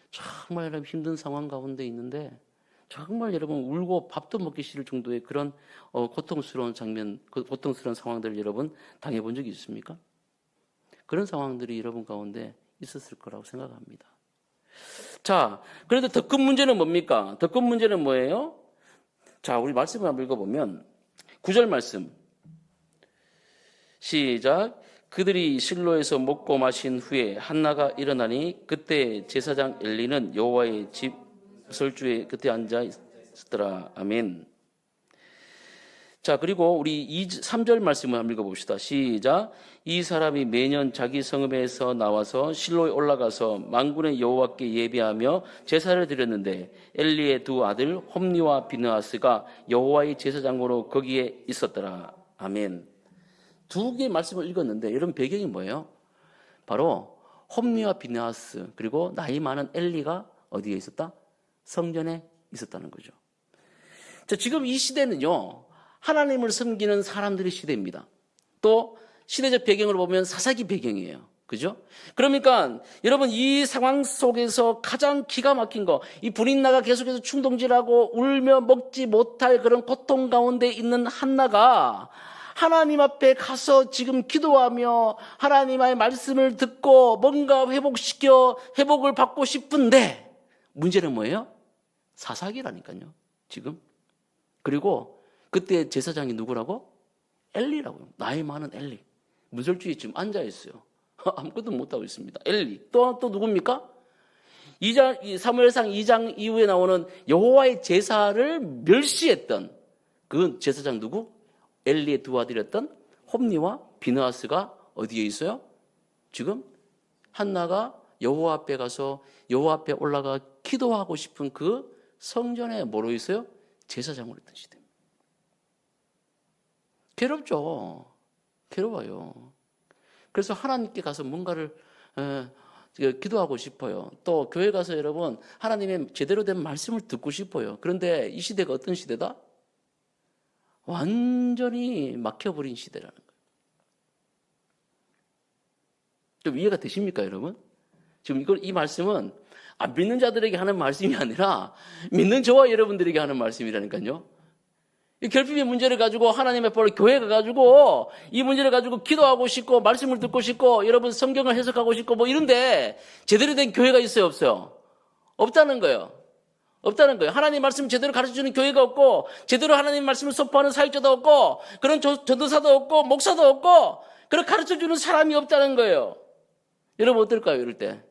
정말 여러분 힘든 상황 가운데 있는데 정말 여러분 울고 밥도 먹기 싫을 정도의 그런 고통스러운 장면, 고통스러운 상황들을 여러분 당해본 적이 있습니까? 그런 상황들이 여러분 가운데 있었을 거라고 생각합니다. 자, 그런데 더 큰 문제는 뭡니까? 더 큰 문제는 뭐예요? 자, 우리 말씀을 한번 읽어보면 9절 말씀 시작. 그들이 실로에서 먹고 마신 후에 한나가 일어나니 그때 제사장 엘리는 여호와의 집 설주에 그때 앉아 있었더라. 아멘. 자, 그리고 우리 3절 말씀을 한번 읽어봅시다. 시작. 이 사람이 매년 자기 성읍에서 나와서 실로에 올라가서 만군의 여호와께 예배하며 제사를 드렸는데 엘리의 두 아들 홈니와 비느하스가 여호와의 제사장으로 거기에 있었더라. 아멘. 두 개의 말씀을 읽었는데 여러분 배경이 뭐예요? 바로 홈니와 비느하스 그리고 나이 많은 엘리가 어디에 있었다? 성전에 있었다는 거죠. 자, 지금 이 시대는요. 하나님을 섬기는 사람들의 시대입니다. 또 시대적 배경을 보면 사사기 배경이에요. 그죠? 그러니까 여러분 이 상황 속에서 가장 기가 막힌 거, 이 브린나가 계속해서 충동질하고 울며 먹지 못할 그런 고통 가운데 있는 한나가 하나님 앞에 가서 지금 기도하며 하나님의 말씀을 듣고 뭔가 회복을 받고 싶은데 문제는 뭐예요? 사사기라니까요, 지금. 그리고 그때 제사장이 누구라고? 엘리라고요. 나이 많은 엘리. 무설주에 지금 앉아 있어요. 아무것도 못하고 있습니다. 엘리. 또 누굽니까? 사무엘상 2장 이후에 나오는 여호와의 제사를 멸시했던 그 제사장 누구? 엘리의 두 아들이었던 홈니와 비느하스가 어디에 있어요? 지금 한나가 여호와 앞에 가서 여호와 앞에 올라가 기도하고 싶은 그 성전에 뭐로 있어요? 제사장으로 있던 시대. 괴롭죠. 괴로워요. 그래서 하나님께 가서 뭔가를 기도하고 싶어요. 또 교회 가서 여러분 하나님의 제대로 된 말씀을 듣고 싶어요. 그런데 이 시대가 어떤 시대다? 완전히 막혀버린 시대라는 거예요. 좀 이해가 되십니까, 여러분? 지금 이 말씀은 안 믿는 자들에게 하는 말씀이 아니라 믿는 저와 여러분들에게 하는 말씀이라니까요. 이 결핍의 문제를 가지고 하나님 앞에 교회가 가지고 이 문제를 가지고 기도하고 싶고 말씀을 듣고 싶고 여러분 성경을 해석하고 싶고 뭐 이런데 제대로 된 교회가 있어요, 없어요? 없다는 거예요. 없다는 거예요. 하나님 말씀 제대로 가르쳐주는 교회가 없고 제대로 하나님 말씀을 선포하는 사역자도 없고 그런 전도사도 없고 목사도 없고 그런 가르쳐주는 사람이 없다는 거예요. 여러분 어떨까요, 이럴 때?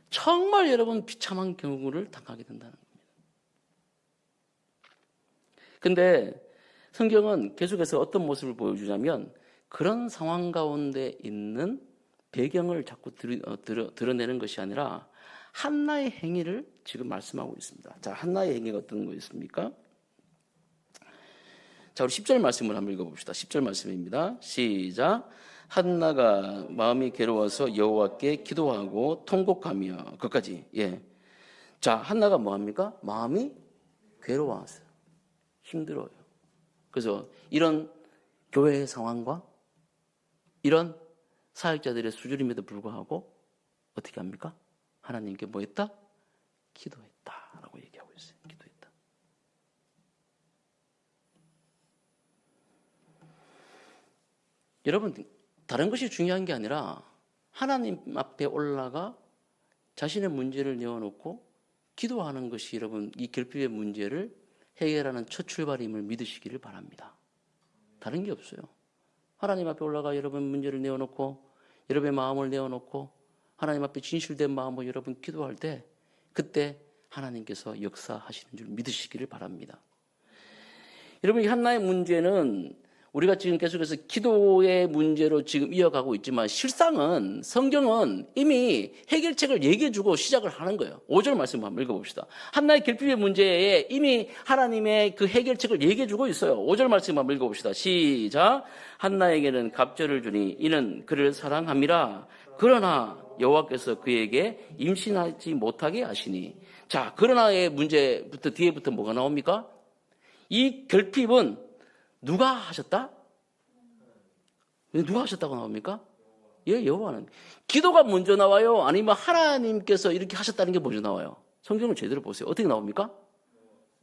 정말 여러분 비참한 경우를 당하게 된다는 겁니다. 근데 성경은 계속해서 어떤 모습을 보여주냐면 그런 상황 가운데 있는 배경을 자꾸 드러내는 것이 아니라 한나의 행위를 지금 말씀하고 있습니다. 자, 한나의 행위가 어떤 거였습니까? 자, 우리 10절 말씀을 한번 읽어봅시다. 10절 말씀입니다. 시작. 한나가 마음이 괴로워서 여호와께 기도하고 통곡하며 끝까지. 예. 자, 한나가 뭐 합니까? 마음이 괴로워하세요. 힘들어요. 그래서 이런 교회의 상황과 이런 사역자들의 수준임에도 불구하고 어떻게 합니까? 하나님께 뭐 했다? 기도했다라고 얘기하고 있어요. 기도했다. 여러분, 다른 것이 중요한 게 아니라 하나님 앞에 올라가 자신의 문제를 내어놓고 기도하는 것이 여러분 이 결핍의 문제를 해결하는 첫 출발임을 믿으시기를 바랍니다. 다른 게 없어요. 하나님 앞에 올라가 여러분 문제를 내어놓고 여러분의 마음을 내어놓고 하나님 앞에 진실된 마음으로 여러분 기도할 때 그때 하나님께서 역사하시는 줄 믿으시기를 바랍니다. 여러분 이 한나의 문제는 우리가 지금 계속해서 기도의 문제로 지금 이어가고 있지만 실상은 성경은 이미 해결책을 얘기해주고 시작을 하는 거예요. 5절 말씀 한번 읽어봅시다. 한나의 결핍의 문제에 이미 하나님의 그 해결책을 얘기해주고 있어요. 5절 말씀 한번 읽어봅시다. 시작. 한나에게는 갑절을 주니 이는 그를 사랑함이라. 그러나 여호와께서 그에게 임신하지 못하게 하시니. 자, 그러나의 문제부터 뒤에부터 뭐가 나옵니까? 이 결핍은 누가 하셨다? 누가 하셨다고 나옵니까? 예, 여호와는. 기도가 먼저 나와요? 아니면 하나님께서 이렇게 하셨다는 게 먼저 나와요? 성경을 제대로 보세요. 어떻게 나옵니까?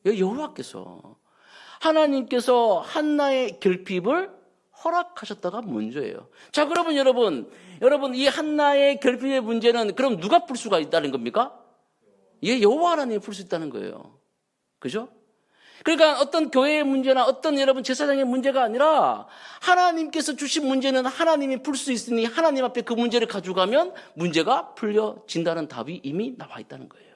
예, 여호와께서. 하나님께서 한나의 결핍을 허락하셨다가 먼저예요. 자, 그러면 여러분 이 한나의 결핍의 문제는 그럼 누가 풀 수가 있다는 겁니까? 예, 여호와 하나님이 풀 수 있다는 거예요. 그죠? 그러니까 어떤 교회의 문제나 어떤 여러분 제사장의 문제가 아니라 하나님께서 주신 문제는 하나님이 풀 수 있으니 하나님 앞에 그 문제를 가져가면 문제가 풀려진다는 답이 이미 나와 있다는 거예요.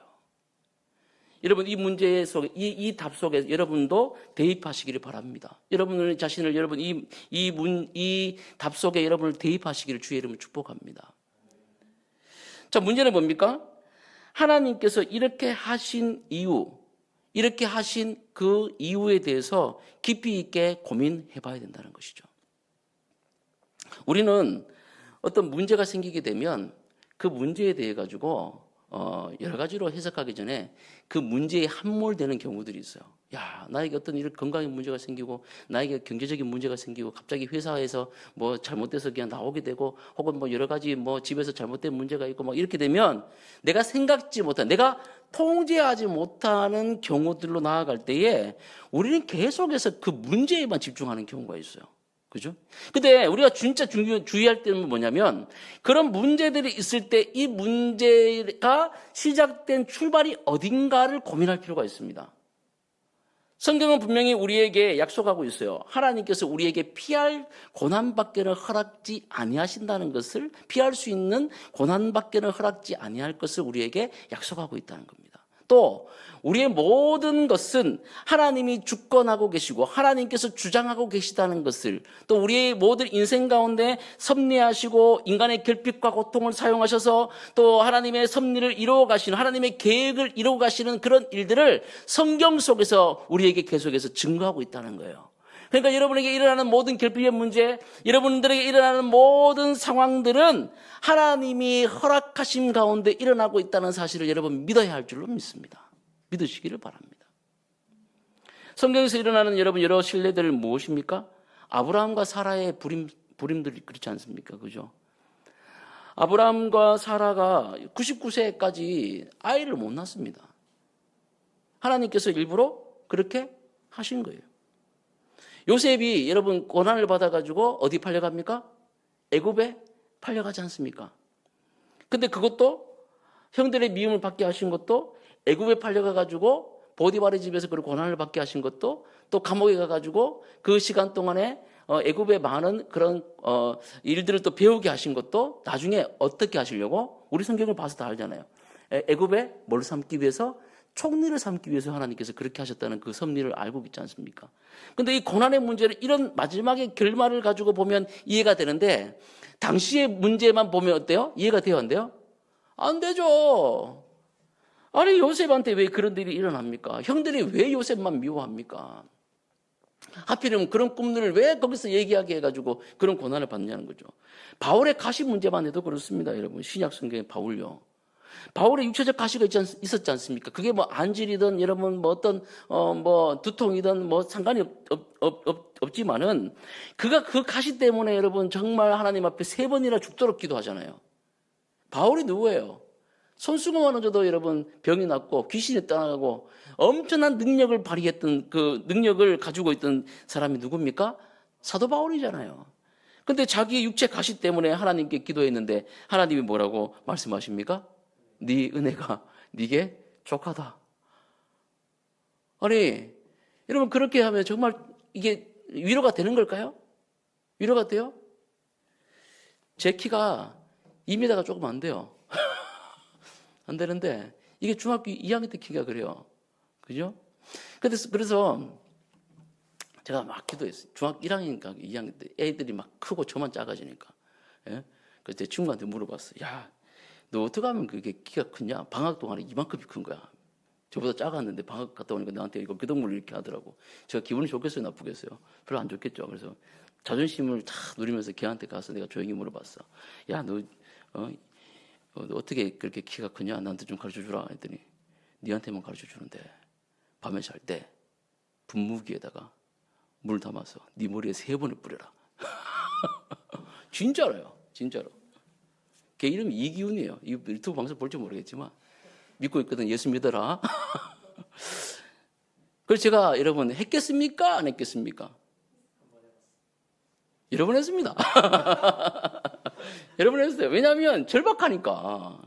여러분 이 문제 속에 이 답 속에 여러분도 대입하시기를 바랍니다. 여러분의 자신을 여러분 이 답 속에 여러분을 대입하시기를 주의 이름으로 축복합니다. 자, 문제는 뭡니까? 하나님께서 이렇게 하신 이유, 이렇게 하신 그 이유에 대해서 깊이 있게 고민해 봐야 된다는 것이죠. 우리는 어떤 문제가 생기게 되면 그 문제에 대해 가지고 여러 가지로 해석하기 전에 그 문제에 함몰되는 경우들이 있어요. 야, 나에게 어떤 이런 건강에 문제가 생기고 나에게 경제적인 문제가 생기고 갑자기 회사에서 뭐 잘못돼서 그냥 나오게 되고 혹은 뭐 여러 가지 뭐 집에서 잘못된 문제가 있고 막 이렇게 되면 내가 생각지 못한, 내가 통제하지 못하는 경우들로 나아갈 때에 우리는 계속해서 그 문제에만 집중하는 경우가 있어요. 그죠? 근데 우리가 진짜 주의할 때는 뭐냐면 그런 문제들이 있을 때 이 문제가 시작된 출발이 어딘가를 고민할 필요가 있습니다. 성경은 분명히 우리에게 약속하고 있어요. 하나님께서 우리에게 피할 고난밖에는 허락지 아니하신다는 것을, 피할 수 있는 고난밖에는 허락지 아니할 것을 우리에게 약속하고 있다는 겁니다. 또 우리의 모든 것은 하나님이 주권하고 계시고 하나님께서 주장하고 계시다는 것을, 또 우리의 모든 인생 가운데 섭리하시고 인간의 결핍과 고통을 사용하셔서 또 하나님의 섭리를 이루어 가시는, 하나님의 계획을 이루어 가시는 그런 일들을 성경 속에서 우리에게 계속해서 증거하고 있다는 거예요. 그러니까 여러분에게 일어나는 모든 결핍의 문제, 여러분들에게 일어나는 모든 상황들은 하나님이 허락하심 가운데 일어나고 있다는 사실을 여러분 믿어야 할 줄로 믿습니다. 믿으시기를 바랍니다. 성경에서 일어나는 여러분 여러 신뢰들 무엇입니까? 아브라함과 사라의 불임들이 그렇지 않습니까? 그죠? 아브라함과 사라가 99세까지 아이를 못 낳습니다. 하나님께서 일부러 그렇게 하신 거예요. 요셉이 여러분 고난을 받아가지고 어디 팔려갑니까? 애굽에 팔려가지 않습니까? 근데 그것도 형들의 미움을 받게 하신 것도, 애굽에 팔려가가지고 보디발의 집에서 그 고난을 받게 하신 것도, 또 감옥에 가가지고 그 시간 동안에 애굽의 많은 그런 일들을 또 배우게 하신 것도 나중에 어떻게 하시려고? 우리 성경을 봐서 다 알잖아요. 애굽에 뭘 삼기 위해서? 총리를 삼기 위해서 하나님께서 그렇게 하셨다는 그 섭리를 알고 있지 않습니까? 근데 이 고난의 문제를 이런 마지막의 결말을 가지고 보면 이해가 되는데, 당시의 문제만 보면 어때요? 이해가 돼요, 안 돼요? 안 되죠. 아니, 요셉한테 왜 그런 일이 일어납니까? 형들이 왜 요셉만 미워합니까? 하필이면 그런 꿈들을 왜 거기서 얘기하게 해가지고 그런 고난을 받느냐는 거죠. 바울의 가시 문제만 해도 그렇습니다, 여러분. 신약 성경의 바울요. 바울의 육체적 가시가 있었지 않습니까? 그게 뭐 안질이든 여러분 뭐 어떤 뭐 두통이든 뭐 상관이 없지만은 그가 그 가시 때문에 여러분 정말 하나님 앞에 3번이나 죽도록 기도하잖아요. 바울이 누구예요? 손수건만 얹어도 여러분 병이 낫고 귀신이 떠나가고 엄청난 능력을 발휘했던, 그 능력을 가지고 있던 사람이 누굽니까? 사도 바울이잖아요. 근데 자기 육체 가시 때문에 하나님께 기도했는데 하나님이 뭐라고 말씀하십니까? 네 은혜가 네게 족하다. 아니, 여러분 그렇게 하면 정말 이게 위로가 되는 걸까요? 위로가 돼요? 제 키가 2m가 조금 안 돼요. 안 되는데 이게 중학교 2학년 때 키가 그래요. 그죠? 그래서 제가 막 기도했어요. 중학교 1학년인가 2학년 때 애들이 막 크고 저만 작아지니까. 예? 그래서 제 친구한테 물어봤어요. 야, 너 어떻게 하면 그게 키가 크냐? 방학 동안에 이만큼이 큰 거야. 저보다 작았는데 방학 갔다 오니까 나한테 이거 기도문을 이렇게 하더라고. 제가 기분이 좋겠어요, 나쁘겠어요? 별로 안 좋겠죠. 그래서 자존심을 다 누리면서 걔한테 가서 내가 조용히 물어봤어. 야, 너 어떻게 그렇게 키가 크냐? 나한테 좀 가르쳐 주라 했더니 니한테만 가르쳐 주는데 밤에 잘 때 분무기에다가 물 담아서 네 머리에 3번을 뿌려라. 진짜로요, 진짜로. 걔 이름이 이기훈이에요. 이 유튜브 방송 볼지 모르겠지만 믿고 있거든. 예수 믿어라. 그래서 제가 여러분 했겠습니까? 안 했겠습니까? 여러분 했습니다. 여러분 했어요. 왜냐하면 절박하니까.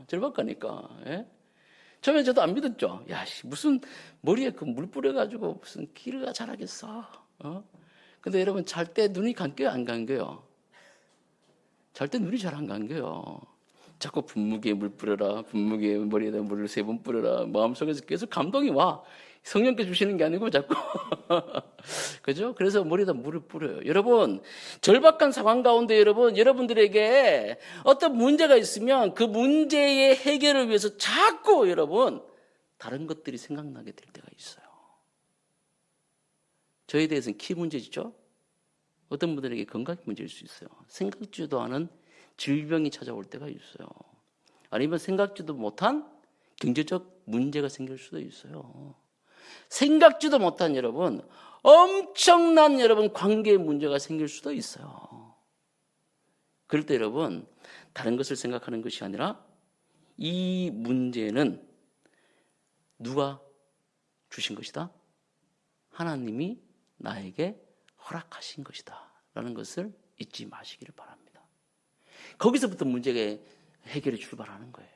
예? 처음에 저도 안 믿었죠. 야, 무슨 머리에 그 물 뿌려가지고 무슨 기르가 자라겠어. 근데 여러분 잘 때 눈이 감겨요, 안 감겨요? 잘 때 눈이 잘 안 감겨요. 자꾸 분무기에 물 뿌려라, 분무기에 머리에다 물을 3번 뿌려라. 마음속에서 계속 감동이 와. 성령께 주시는 게 아니고 자꾸. 그죠? 그래서 머리에다 물을 뿌려요. 여러분, 절박한 상황 가운데 여러분들에게 어떤 문제가 있으면 그 문제의 해결을 위해서 자꾸 여러분, 다른 것들이 생각나게 될 때가 있어요. 저에 대해서는 키 문제죠. 어떤 분들에게 건강 문제일 수 있어요. 생각지도 않은 질병이 찾아올 때가 있어요. 아니면 생각지도 못한 경제적 문제가 생길 수도 있어요. 생각지도 못한 여러분 엄청난 여러분 관계의 문제가 생길 수도 있어요. 그럴 때 여러분 다른 것을 생각하는 것이 아니라 이 문제는 누가 주신 것이다? 하나님이 나에게 허락하신 것이다 라는 것을 잊지 마시기를 바랍니다. 거기서부터 문제가 해결이 출발하는 거예요.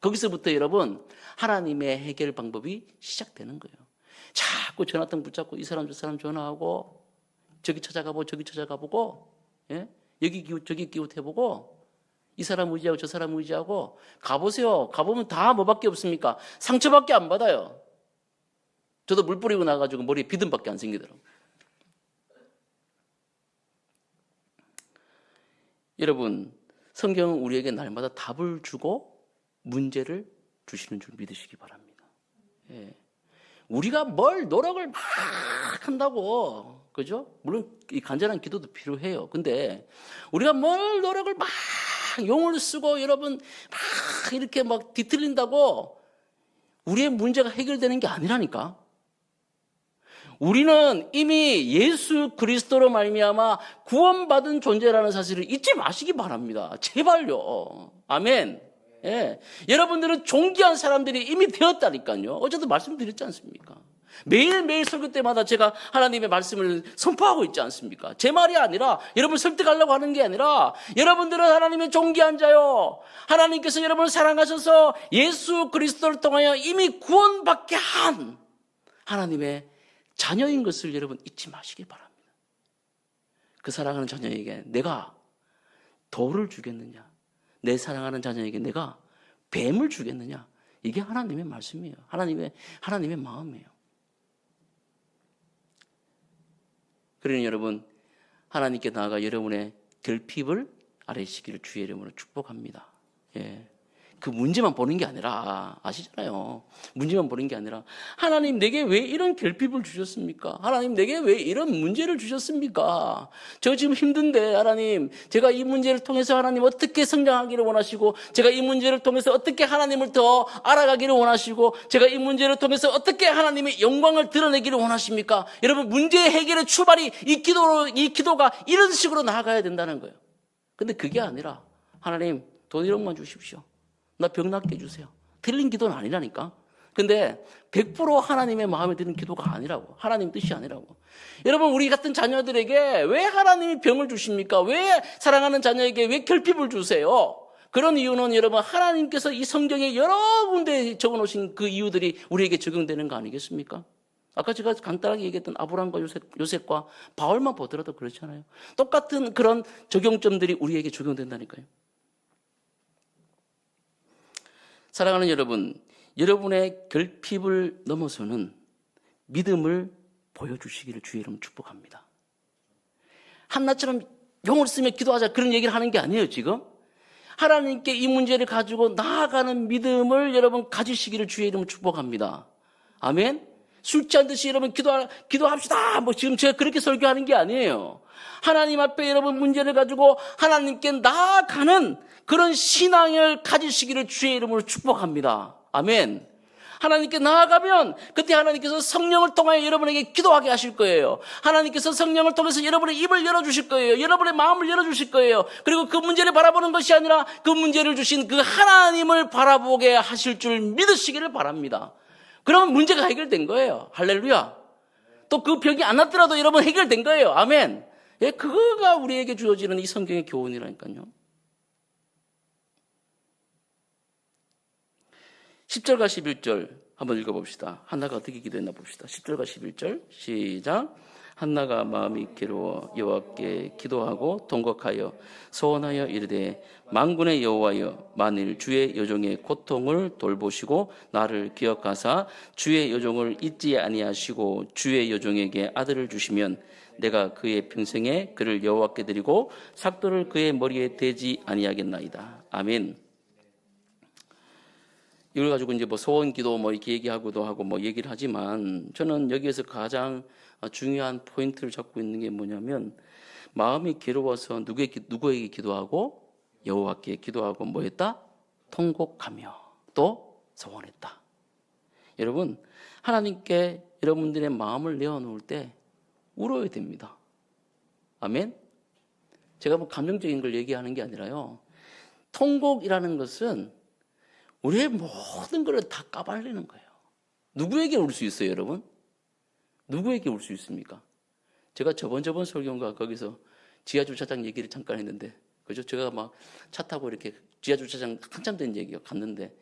거기서부터 여러분 하나님의 해결 방법이 시작되는 거예요. 자꾸 전화통 붙잡고 이 사람 저 사람 전화하고 저기 찾아가보고 저기 찾아가보고 예? 여기 기웃 저기 기웃 해보고 이 사람 의지하고 저 사람 의지하고 가보세요. 가보면 다 뭐밖에 없습니까? 상처밖에 안 받아요. 저도 물 뿌리고 나가지고 머리에 비듬밖에 안 생기더라고요. 여러분 성경은 우리에게 날마다 답을 주고 문제를 주시는 줄 믿으시기 바랍니다. 예. 우리가 뭘 노력을 막 한다고, 그죠? 물론 이 간절한 기도도 필요해요. 근데 우리가 뭘 노력을 막 용을 쓰고 여러분 막 이렇게 막 뒤틀린다고 우리의 문제가 해결되는 게 아니라니까. 우리는 이미 예수 그리스도로 말미암아 구원받은 존재라는 사실을 잊지 마시기 바랍니다. 제발요. 아멘. 예. 여러분들은 존귀한 사람들이 이미 되었다니까요. 어제도 말씀드렸지 않습니까? 매일매일 설교 때마다 제가 하나님의 말씀을 선포하고 있지 않습니까? 제 말이 아니라 여러분 설득하려고 하는 게 아니라 여러분들은 하나님의 존귀한 자요. 하나님께서 여러분을 사랑하셔서 예수 그리스도를 통하여 이미 구원받게 한 하나님의 자녀인 것을 여러분 잊지 마시기 바랍니다. 그 사랑하는 자녀에게 내가 돌을 주겠느냐? 내 사랑하는 자녀에게 내가 뱀을 주겠느냐? 이게 하나님의 말씀이에요. 하나님의 마음이에요. 그러니 여러분 하나님께 나아가 여러분의 결핍을 아뢰시기를 주의 이름으로 축복합니다. 예. 그 문제만 보는 게 아니라 아시잖아요. 문제만 보는 게 아니라 하나님 내게 왜 이런 결핍을 주셨습니까? 하나님 내게 왜 이런 문제를 주셨습니까? 저 지금 힘든데 하나님 제가 이 문제를 통해서 하나님 어떻게 성장하기를 원하시고 제가 이 문제를 통해서 어떻게 하나님을 더 알아가기를 원하시고 제가 이 문제를 통해서 어떻게 하나님의 영광을 드러내기를 원하십니까? 여러분 문제의 해결의 출발이 이 기도가 이런 식으로 나아가야 된다는 거예요. 근데 그게 아니라 하나님 돈 1억만 주십시오. 나 병 낫게 해주세요. 틀린 기도는 아니라니까. 근데 100% 하나님의 마음에 드는 기도가 아니라고. 하나님 뜻이 아니라고. 여러분 우리 같은 자녀들에게 왜 하나님이 병을 주십니까? 왜 사랑하는 자녀에게 왜 결핍을 주세요? 그런 이유는 여러분 하나님께서 이 성경에 여러 군데 적어놓으신 그 이유들이 우리에게 적용되는 거 아니겠습니까? 아까 제가 간단하게 얘기했던 아브라함과 요셉과 바울만 보더라도 그렇잖아요. 똑같은 그런 적용점들이 우리에게 적용된다니까요. 사랑하는 여러분, 여러분의 결핍을 넘어서는 믿음을 보여주시기를 주의 이름으로 축복합니다. 한나처럼 용을 쓰며 기도하자 그런 얘기를 하는 게 아니에요 지금. 하나님께 이 문제를 가지고 나아가는 믿음을 여러분 가지시기를 주의 이름으로 축복합니다. 아멘. 술 취한 듯이 여러분 기도합시다. 뭐 지금 제가 그렇게 설교하는 게 아니에요. 하나님 앞에 여러분 문제를 가지고 하나님께 나아가는 그런 신앙을 가지시기를 주의 이름으로 축복합니다. 아멘. 하나님께 나아가면 그때 하나님께서 성령을 통하여 여러분에게 기도하게 하실 거예요. 하나님께서 성령을 통해서 여러분의 입을 열어주실 거예요. 여러분의 마음을 열어주실 거예요. 그리고 그 문제를 바라보는 것이 아니라 그 문제를 주신 그 하나님을 바라보게 하실 줄 믿으시기를 바랍니다. 그러면 문제가 해결된 거예요. 할렐루야. 또 그 병이 안 났더라도 여러분 해결된 거예요. 아멘. 예, 그거가 우리에게 주어지는 이 성경의 교훈이라니까요. 10절과 11절 한번 읽어봅시다. 한나가 어떻게 기도했나 봅시다. 10절과 11절 시작. 한나가 마음이 괴로워 여호와께 기도하고 통곡하여 소원하여 이르되 만군의 여호와여 만일 주의 여종의 고통을 돌보시고 나를 기억하사 주의 여종을 잊지 아니하시고 주의 여종에게 아들을 주시면 내가 그의 평생에 그를 여호와께 드리고 삭도를 그의 머리에 대지 아니하겠나이다. 아멘. 이걸 가지고 이제 뭐 소원 기도 뭐 이렇게 얘기하고도 하고 뭐 얘기를 하지만 저는 여기에서 가장 중요한 포인트를 잡고 있는 게 뭐냐면 마음이 괴로워서 누구에게 기도하고 여호와께 기도하고 뭐 했다? 통곡하며 또 소원했다. 여러분, 하나님께 여러분들의 마음을 내어놓을 때 울어야 됩니다. 아멘? 제가 뭐 감정적인 걸 얘기하는 게 아니라요. 통곡이라는 것은 우리의 모든 걸 다 까발리는 거예요. 누구에게 울 수 있어요, 여러분? 누구에게 울 수 있습니까? 제가 저번 설교인가 거기서 지하주차장 얘기를 잠깐 했는데, 그죠? 제가 막 차 타고 이렇게 지하주차장 한참 된 얘기가 갔는데,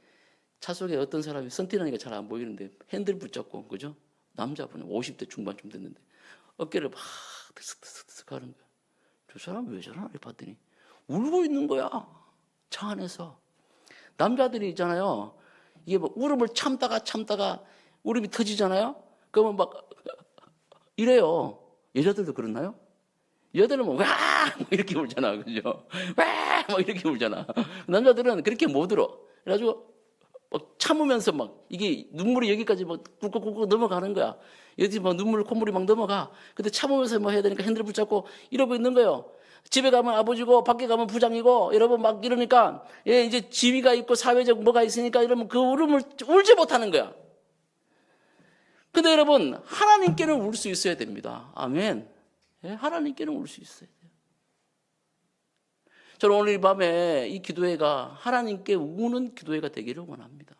차 속에 어떤 사람이 선티나니까 잘 안 보이는데 핸들 붙잡고, 그죠? 남자분 50대 중반쯤 됐는데 어깨를 막 드슥드슥 하는 거야. 저 사람 왜 저러나 봤더니 울고 있는 거야, 차 안에서. 남자들이 있잖아요, 이게 뭐 울음을 참다가 울음이 터지잖아요. 그러면 막 이래요. 여자들도 그렇나요? 여자들은 뭐, 와! 뭐 이렇게 울잖아. 그죠? 와! 뭐 이렇게 울잖아. 남자들은 그렇게 못 울어. 그래가지고 막 참으면서 막 이게 눈물이 여기까지 막 꿀꺽꿀꺽 넘어가는 거야. 여기 막 콧물이 막 넘어가. 근데 참으면서 뭐 해야 되니까 핸들 붙잡고 이러고 있는 거예요. 집에 가면 아버지고 밖에 가면 부장이고 여러분 막 이러니까, 예, 이제 지위가 있고 사회적 뭐가 있으니까 이러면 그 울음을 울지 못하는 거야. 근데 여러분, 하나님께는 울 수 있어야 됩니다. 아멘. 예, 하나님께는 울 수 있어야 돼요. 저는 오늘 이 밤에 이 기도회가 하나님께 우는 기도회가 되기를 원합니다.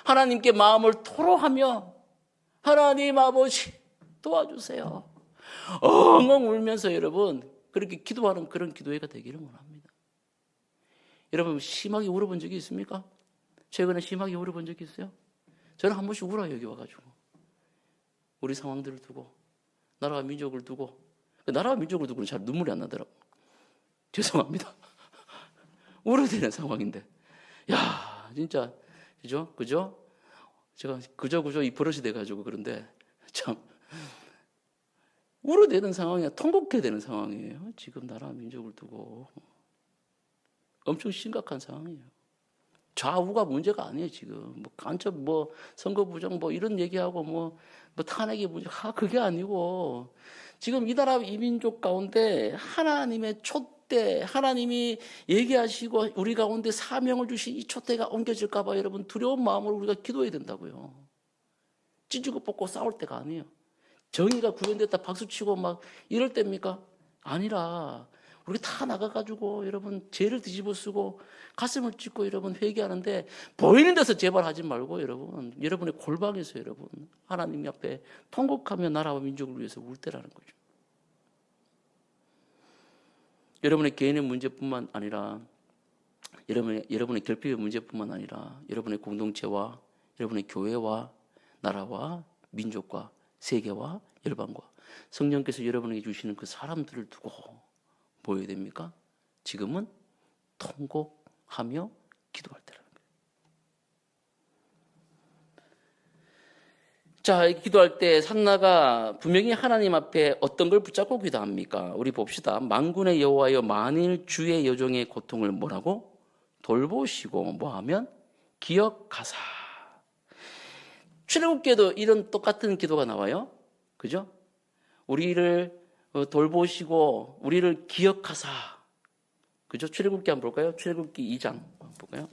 하나님께 마음을 토로하며, 하나님 아버지 도와주세요, 엉엉 울면서 여러분 그렇게 기도하는 그런 기도회가 되기를 원합니다. 여러분, 심하게 울어본 적이 있습니까? 최근에 심하게 울어본 적이 있어요? 저는 한 번씩 울어요. 여기 와가지고 우리 상황들을 두고, 나라와 민족을 두고. 나라와 민족을 두고는 잘 눈물이 안 나더라고. 죄송합니다. 울어야 되는 상황인데, 야, 진짜, 그죠? 제가 그저 이 버릇이 돼가지고 그런데 참 울어야 되는 상황이야. 통곡해야 되는 상황이에요. 지금 나라와 민족을 두고 엄청 심각한 상황이에요. 좌우가 문제가 아니에요. 지금 뭐 간첩, 뭐 선거 부정, 뭐 이런 얘기하고 뭐 탄핵이 문제, 그게 아니고 지금 이 나라 이 민족 가운데 하나님의 촛대, 하나님이 얘기하시고 우리 가운데 사명을 주신 이 촛대가 옮겨질까 봐 여러분 두려운 마음으로 우리가 기도해야 된다고요. 찢고 뽑고 싸울 때가 아니에요. 정의가 구현됐다 박수치고 막 이럴 때입니까? 아니라 우리 다 나가가지고 여러분 죄를 뒤집어 쓰고 가슴을 찢고 여러분 회개하는데, 보이는 데서 제발 하지 말고 여러분, 여러분의 골방에서 여러분 하나님 앞에 통곡하며 나라와 민족을 위해서 울 때라는 거죠. 여러분의 개인의 문제뿐만 아니라 여러분의 결핍의 문제뿐만 아니라 여러분의 공동체와 여러분의 교회와 나라와 민족과 세계와 열방과 성령께서 여러분에게 주시는 그 사람들을 두고 뭐 해야 됩니까? 지금은 통곡하며 기도할 때라는 거예요. 자, 기도할 때 산나가 분명히 하나님 앞에 어떤 걸 붙잡고 기도합니까? 우리 봅시다. 만군의 여호와여, 만일 주의 여종의 고통을 뭐라고? 돌보시고 뭐하면? 기억하사. 출애굽기에도 이런 똑같은 기도가 나와요. 그죠? 우리를 돌보시고 우리를 기억하사. 그죠? 출애굽기 한번 볼까요? 출애굽기 2장 한번 볼까요?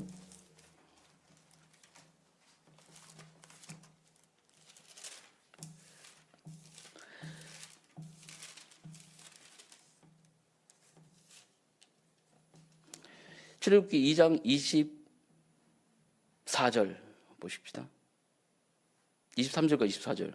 출애굽기 2장 24절 보십시다. 23절과 24절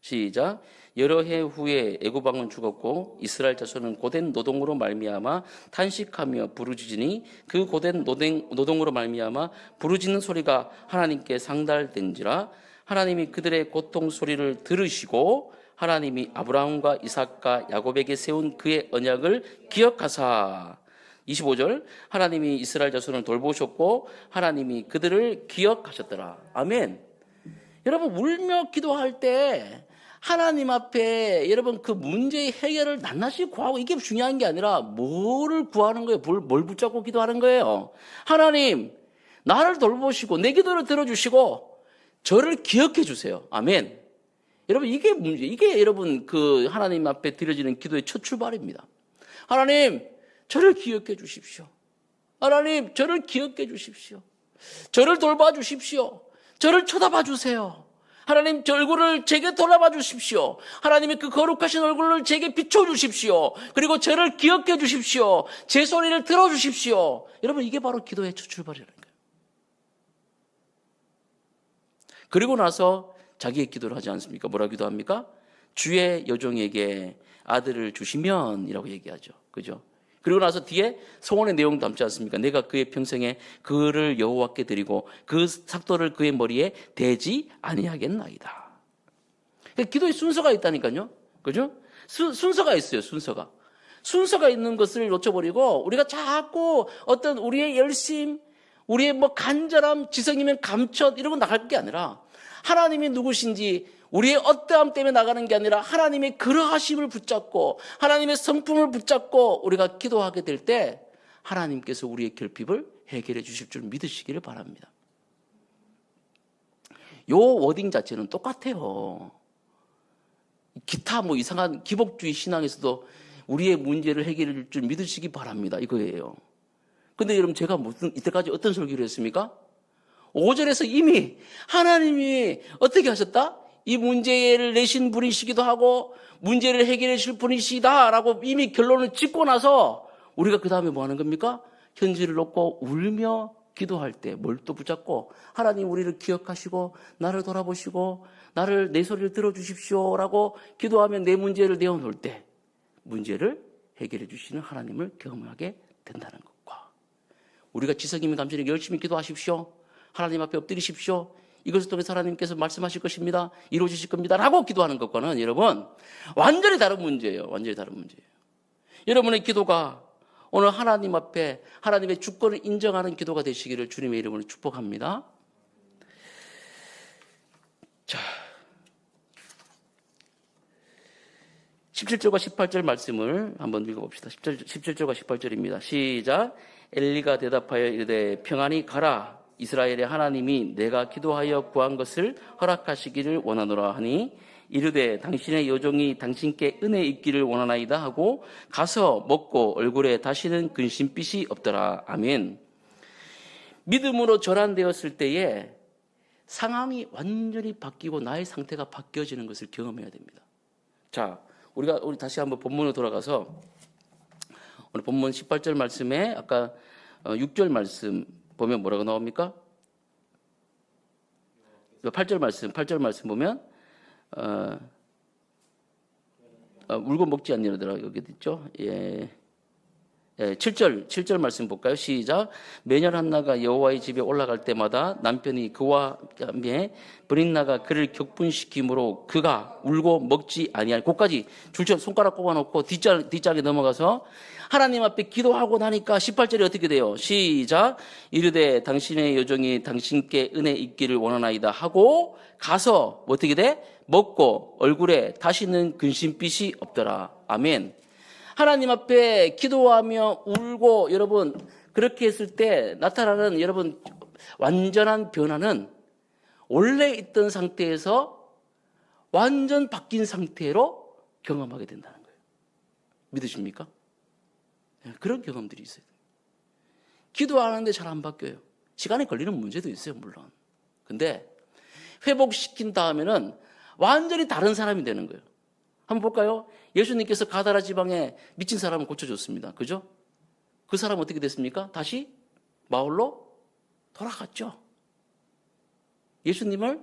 시작. 여러 해 후에 애굽 왕은 죽었고 이스라엘 자손은 고된 노동으로 말미암아 탄식하며 부르짖으니 그 고된 노동으로 말미암아 부르짖는 소리가 하나님께 상달된지라. 하나님이 그들의 고통 소리를 들으시고 하나님이 아브라함과 이삭과 야곱에게 세운 그의 언약을 기억하사. 25절. 하나님이 이스라엘 자손을 돌보셨고 하나님이 그들을 기억하셨더라. 아멘. 여러분, 울며 기도할 때 하나님 앞에 여러분 그 문제의 해결을 낱낱이 구하고, 이게 중요한 게 아니라 뭐를 구하는 거예요? 뭘 붙잡고 기도하는 거예요? 하나님, 나를 돌보시고 내 기도를 들어주시고 저를 기억해 주세요. 아멘. 여러분, 이게 문제, 이게 여러분 그 하나님 앞에 드려지는 기도의 첫 출발입니다. 하나님, 저를 기억해 주십시오. 하나님, 저를 기억해 주십시오. 저를 돌봐 주십시오. 저를 쳐다봐 주세요. 하나님, 저 얼굴을 제게 돌아봐 주십시오. 하나님의 그 거룩하신 얼굴을 제게 비춰 주십시오. 그리고 저를 기억해 주십시오. 제 소리를 들어 주십시오. 여러분, 이게 바로 기도의 첫 출발이라는 거예요. 그리고 나서 자기의 기도를 하지 않습니까? 뭐라 기도합니까? 주의 여종에게 아들을 주시면 이라고 얘기하죠. 그죠? 그리고 나서 뒤에 소원의 내용 담지 않습니까? 내가 그의 평생에 그를 여호와께 드리고 그 삭도를 그의 머리에 대지 아니하겠나이다. 그러니까 기도의 순서가 있다니까요. 그죠? 순서가 있어요. 순서가 있는 것을 놓쳐버리고 우리가 자꾸 어떤 우리의 열심, 우리의 뭐 간절함, 지성이면 감천 이런 거 나갈 게 아니라 하나님이 누구신지 우리의 어떠함 때문에 나가는 게 아니라 하나님의 그러하심을 붙잡고 하나님의 성품을 붙잡고 우리가 기도하게 될 때 하나님께서 우리의 결핍을 해결해 주실 줄 믿으시기를 바랍니다. 요 워딩 자체는 똑같아요. 기타 뭐 이상한 기복주의 신앙에서도 우리의 문제를 해결해 줄 줄 믿으시기 바랍니다. 이거예요. 근데 여러분, 제가 이때까지 어떤 설교를 했습니까? 5절에서 이미 하나님이 어떻게 하셨다? 이 문제를 내신 분이시기도 하고 문제를 해결해 주실 분이시다라고 이미 결론을 짓고 나서 우리가 그 다음에 뭐 하는 겁니까? 현지를 놓고 울며 기도할 때 뭘 또 붙잡고 하나님, 우리를 기억하시고 나를 돌아보시고 나를, 내 소리를 들어주십시오라고 기도하면 내 문제를 내어놓을 때 문제를 해결해 주시는 하나님을 경험하게 된다는 것과, 우리가 지성이면 감사히 열심히 기도하십시오, 하나님 앞에 엎드리십시오, 이것을 통해서 하나님께서 말씀하실 것입니다, 이루어지실 겁니다 라고 기도하는 것과는 여러분 완전히 다른 문제예요. 완전히 다른 문제예요. 여러분의 기도가 오늘 하나님 앞에 하나님의 주권을 인정하는 기도가 되시기를 주님의 이름으로 축복합니다. 자, 17절과 18절 말씀을 한번 읽어봅시다. 17절과 18절입니다. 시작. 엘리가 대답하여 이르되 평안히 가라. 이스라엘의 하나님이 내가 기도하여 구한 것을 허락하시기를 원하노라 하니 이르되 당신의 여종이 당신께 은혜 있기를 원하나이다 하고 가서 먹고 얼굴에 다시는 근심빛이 없더라. 아멘. 믿음으로 전환되었을 때에 상황이 완전히 바뀌고 나의 상태가 바뀌어지는 것을 경험해야 됩니다. 자, 우리 다시 한번 본문으로 돌아가서 오늘 본문 18절 말씀에 아까 6절 말씀 보면 뭐라고 나옵니까? 8절 말씀 보면 울고 먹지 않니라 여기 있죠. 예. 7절 말씀 볼까요? 시작. 매년 한나가 여호와의 집에 올라갈 때마다 남편이 그와 함께 브린나가 그를 격분시키므로 그가 울고 먹지 아니하니, 그까지 줄쳐 손가락 꼽아놓고 뒷장에 넘어가서 하나님 앞에 기도하고 나니까 18절이 어떻게 돼요? 시작. 이르되 당신의 여종이 당신께 은혜 있기를 원하나이다 하고 가서 어떻게 돼? 먹고 얼굴에 다시는 근심빛이 없더라. 아멘. 하나님 앞에 기도하며 울고 여러분 그렇게 했을 때 나타나는 여러분 완전한 변화는 원래 있던 상태에서 완전 바뀐 상태로 경험하게 된다는 거예요. 믿으십니까? 그런 경험들이 있어요. 기도하는데 잘 안 바뀌어요. 시간이 걸리는 문제도 있어요, 물론. 근데 회복시킨 다음에는 완전히 다른 사람이 되는 거예요. 한번 볼까요? 예수님께서 가다라 지방에 미친 사람을 고쳐줬습니다. 그죠? 그 사람 어떻게 됐습니까? 다시 마을로 돌아갔죠. 예수님을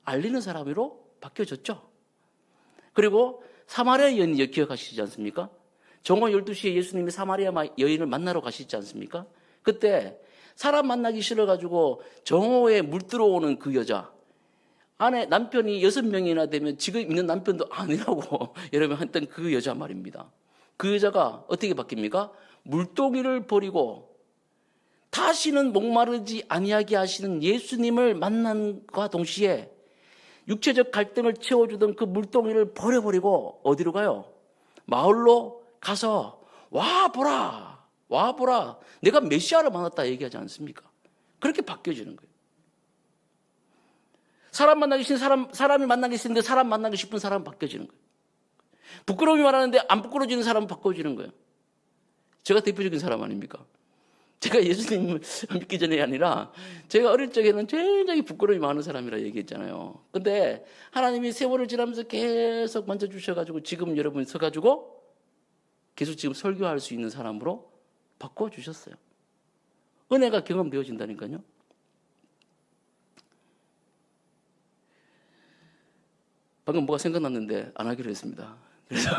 알리는 사람으로 바뀌어졌죠. 그리고 사마리아 여인 기억하시지 않습니까? 정오 12시에 예수님이 사마리아 여인을 만나러 가시지 않습니까? 그때 사람 만나기 싫어가지고 정오에 물 들어오는 그 여자, 아내 남편이 6명이나 되면 지금 있는 남편도 아니라고 여러분 했던 그 여자 말입니다. 그 여자가 어떻게 바뀝니까? 물동이를 버리고 다시는 목마르지 아니하게 하시는 예수님을 만난과 동시에 육체적 갈등을 채워주던 그 물동이를 버려버리고 어디로 가요? 마을로 가서 와보라 내가 메시아를 만났다 얘기하지 않습니까? 그렇게 바뀌어지는 거예요. 사람이 만나기 싫은데 사람 만나기 싶은 사람 바뀌어지는 거예요. 부끄러움이 말하는데 안 부끄러워지는 사람 바꿔지는 거예요. 제가 대표적인 사람 아닙니까? 제가 예수님을 믿기 전에 아니라 제가 어릴 적에는 굉장히 부끄러움이 많은 사람이라 얘기했잖아요. 근데 하나님이 세월을 지나면서 계속 만져주셔가지고 지금 여러분이 서가지고 계속 지금 설교할 수 있는 사람으로 바꿔주셨어요. 은혜가 경험되어진다니까요. 방금 뭐가 생각났는데 안 하기로 했습니다. 그래서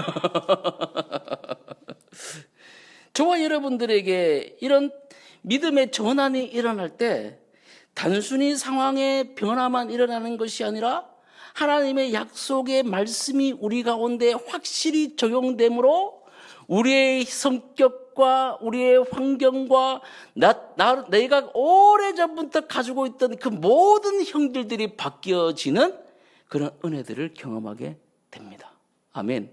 저와 여러분들에게 이런 믿음의 전환이 일어날 때 단순히 상황의 변화만 일어나는 것이 아니라 하나님의 약속의 말씀이 우리 가운데 확실히 적용되므로 우리의 성격과 우리의 환경과 내가 오래전부터 가지고 있던 그 모든 형질들이 바뀌어지는 그런 은혜들을 경험하게 됩니다. 아멘.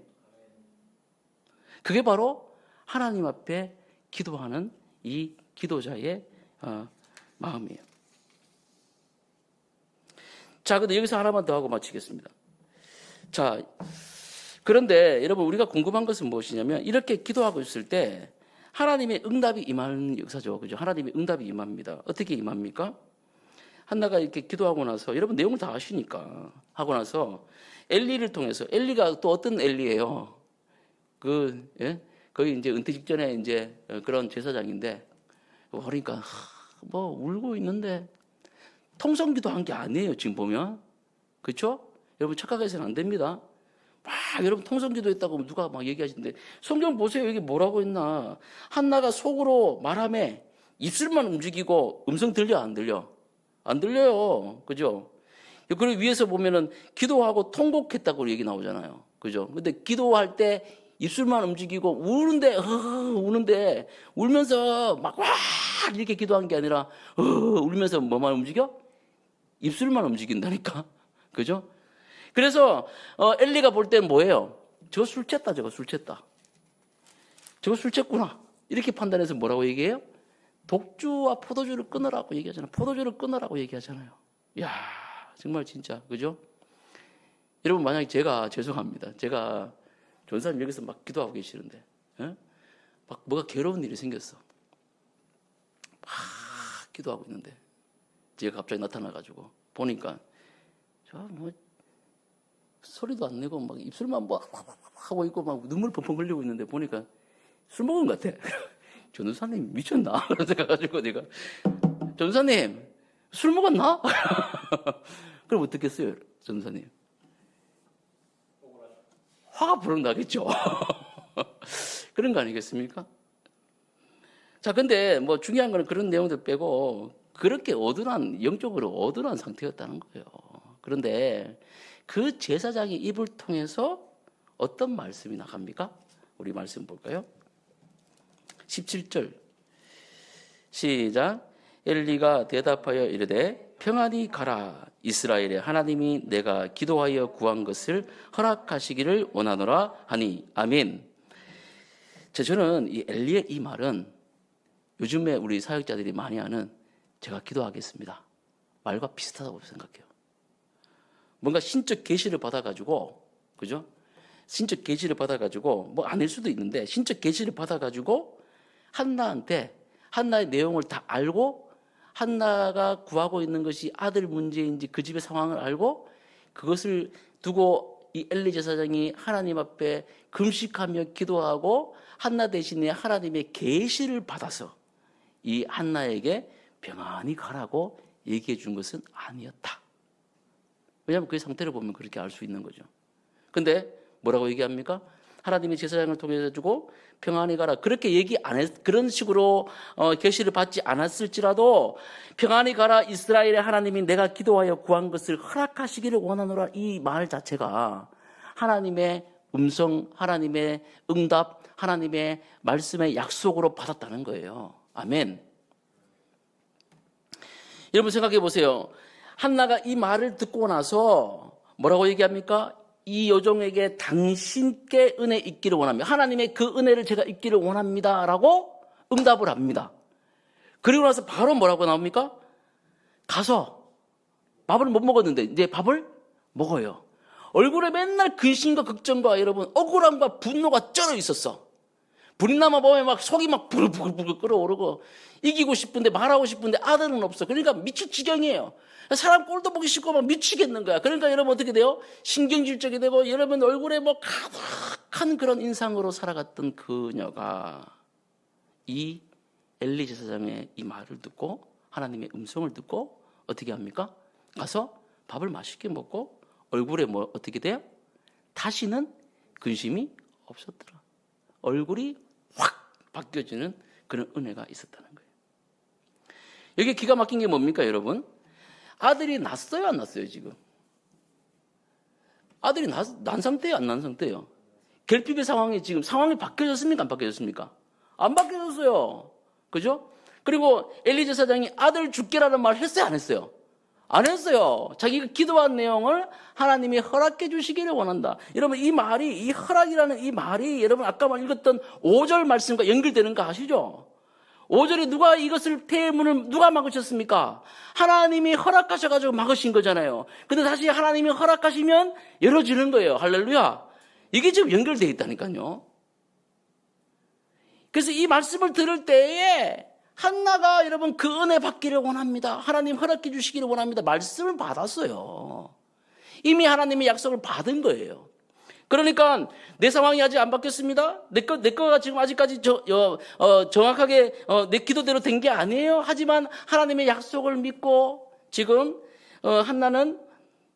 그게 바로 하나님 앞에 기도하는 이 기도자의 마음이에요. 자, 근데 여기서 하나만 더 하고 마치겠습니다. 자, 그런데 여러분 우리가 궁금한 것은 무엇이냐면 이렇게 기도하고 있을 때 하나님의 응답이 임하는 역사죠. 그죠? 하나님의 응답이 임합니다. 어떻게 임합니까? 한나가 이렇게 기도하고 나서 여러분 내용을 다 아시니까 하고 나서 엘리를 통해서 엘리가 또 어떤 엘리예요? 거의 이제 은퇴 직전에 이제 그런 제사장인데 그러니까 뭐 울고 있는데 통성기도 한 게 아니에요. 지금 보면 그렇죠? 여러분 착각해서는 안 됩니다. 막 여러분 통성기도 했다고 누가 막 얘기하시는데 성경 보세요. 여기 뭐라고 했나? 한나가 속으로 말하며 입술만 움직이고 음성 들려 안 들려? 안 들려요. 그죠? 그리고 위에서 보면은 기도하고 통곡했다고 얘기 나오잖아요. 그죠? 근데 기도할 때 입술만 움직이고 우는데 울면서 막 와 이렇게 기도한 게 아니라 울면서 뭐만 움직여? 입술만 움직인다니까. 그죠? 그래서 엘리가 볼 때는 뭐예요? 저거 술 챘다. 저거 술 챘구나. 이렇게 판단해서 뭐라고 얘기해요? 독주와 포도주를 끊으라고 얘기하잖아요. 포도주를 끊으라고 얘기하잖아요. 이야, 정말 진짜, 그죠? 여러분, 만약에 죄송합니다. 제가 전사님 여기서 막 기도하고 계시는데, 막 뭐가 괴로운 일이 생겼어. 막 기도하고 있는데, 제가 갑자기 나타나가지고, 보니까, 소리도 안 내고, 막 입술만 뭐 하고 있고, 막 눈물 펑펑 흘리고 있는데, 보니까 술 먹은 것 같아. 전도사님 미쳤나? 그런 생각가지고 내가 전도사님 술 먹었나? 그럼 어떻겠어요, 전도사님? 화가 불어 나겠죠. 그런 거 아니겠습니까? 자, 근데 뭐 중요한 거는 그런 내용들 빼고 그렇게 영적으로 어두운 상태였다는 거예요. 그런데 그 제사장의 입을 통해서 어떤 말씀이 나갑니까? 우리 말씀 볼까요? 17절 시작. 엘리가 대답하여 이르되 평안히 가라. 이스라엘의 하나님이 내가 기도하여 구한 것을 허락하시기를 원하노라 하니. 아멘. 저는 이 엘리의 이 말은 요즘에 우리 사역자들이 많이 하는 제가 기도하겠습니다 말과 비슷하다고 생각해요. 뭔가 신적 계시를 받아가지고, 그죠? 신적 계시를 받아가지고 뭐 아닐 수도 있는데 신적 계시를 받아가지고 한나의 내용을 다 알고 한나가 구하고 있는 것이 아들 문제인지 그 집의 상황을 알고 그것을 두고 이 엘리 제사장이 하나님 앞에 금식하며 기도하고 한나 대신에 하나님의 계시를 받아서 이 한나에게 평안히 가라고 얘기해 준 것은 아니었다. 왜냐하면 그 상태를 보면 그렇게 알 수 있는 거죠. 근데 뭐라고 얘기합니까? 하나님이 제사장을 통해서 주고 평안히 가라. 그렇게 그런 식으로 계시를 받지 않았을지라도 평안히 가라. 이스라엘의 하나님이 내가 기도하여 구한 것을 허락하시기를 원하노라. 이 말 자체가 하나님의 음성, 하나님의 응답, 하나님의 말씀의 약속으로 받았다는 거예요. 아멘. 여러분 생각해 보세요. 한나가 이 말을 듣고 나서 뭐라고 얘기합니까? 이 여종에게 당신께 은혜 있기를 원합니다. 하나님의 그 은혜를 제가 있기를 원합니다. 라고 응답을 합니다. 그리고 나서 바로 뭐라고 나옵니까? 가서 밥을 못 먹었는데 이제 밥을 먹어요. 얼굴에 맨날 근심과 걱정과 여러분 억울함과 분노가 쩔어 있었어. 불이 나면 보면 막 속이 막 부글부글 끓어오르고 이기고 싶은데 말하고 싶은데 아들은 없어. 그러니까 미칠 지경이에요. 사람 꼴도 보기 싫고 막 미치겠는 거야. 그러니까 여러분 어떻게 돼요? 신경질적이 되고 여러분 얼굴에 뭐 가득한 그런 인상으로 살아갔던 그녀가 이 엘리 제사장의 이 말을 듣고 하나님의 음성을 듣고 어떻게 합니까? 가서 밥을 맛있게 먹고 얼굴에 뭐 어떻게 돼요? 다시는 근심이 없었더라. 얼굴이 확 바뀌어지는 그런 은혜가 있었다는 거예요. 여기 기가 막힌 게 뭡니까, 여러분? 아들이 낳았어요, 안 낳았어요, 지금? 아들이 난 상태예요, 안 난 상태예요? 결핍의 상황이 지금 상황이 바뀌어졌습니까, 안 바뀌어졌습니까? 안 바뀌어졌어요. 그죠? 그리고 엘리 제사장이 아들 죽게라는 말 했어요, 안 했어요? 안 했어요. 자기가 기도한 내용을 하나님이 허락해 주시기를 원한다. 여러분, 이 말이, 이 허락이라는 이 말이 여러분 아까 읽었던 5절 말씀과 연결되는 거 아시죠? 5절에 누가 이것을 태의 문을 누가 막으셨습니까? 하나님이 허락하셔가지고 막으신 거잖아요. 근데 다시 하나님이 허락하시면 열어지는 거예요. 할렐루야. 이게 지금 연결되어 있다니까요. 그래서 이 말씀을 들을 때에 한나가 여러분 그 은혜 받기를 원합니다. 하나님 허락해 주시기를 원합니다. 말씀을 받았어요. 이미 하나님의 약속을 받은 거예요. 그러니까 내 상황이 아직 안 바뀌었습니다. 내 거가 지금 아직까지 정확하게 내 기도대로 된 게 아니에요. 하지만 하나님의 약속을 믿고 지금 한나는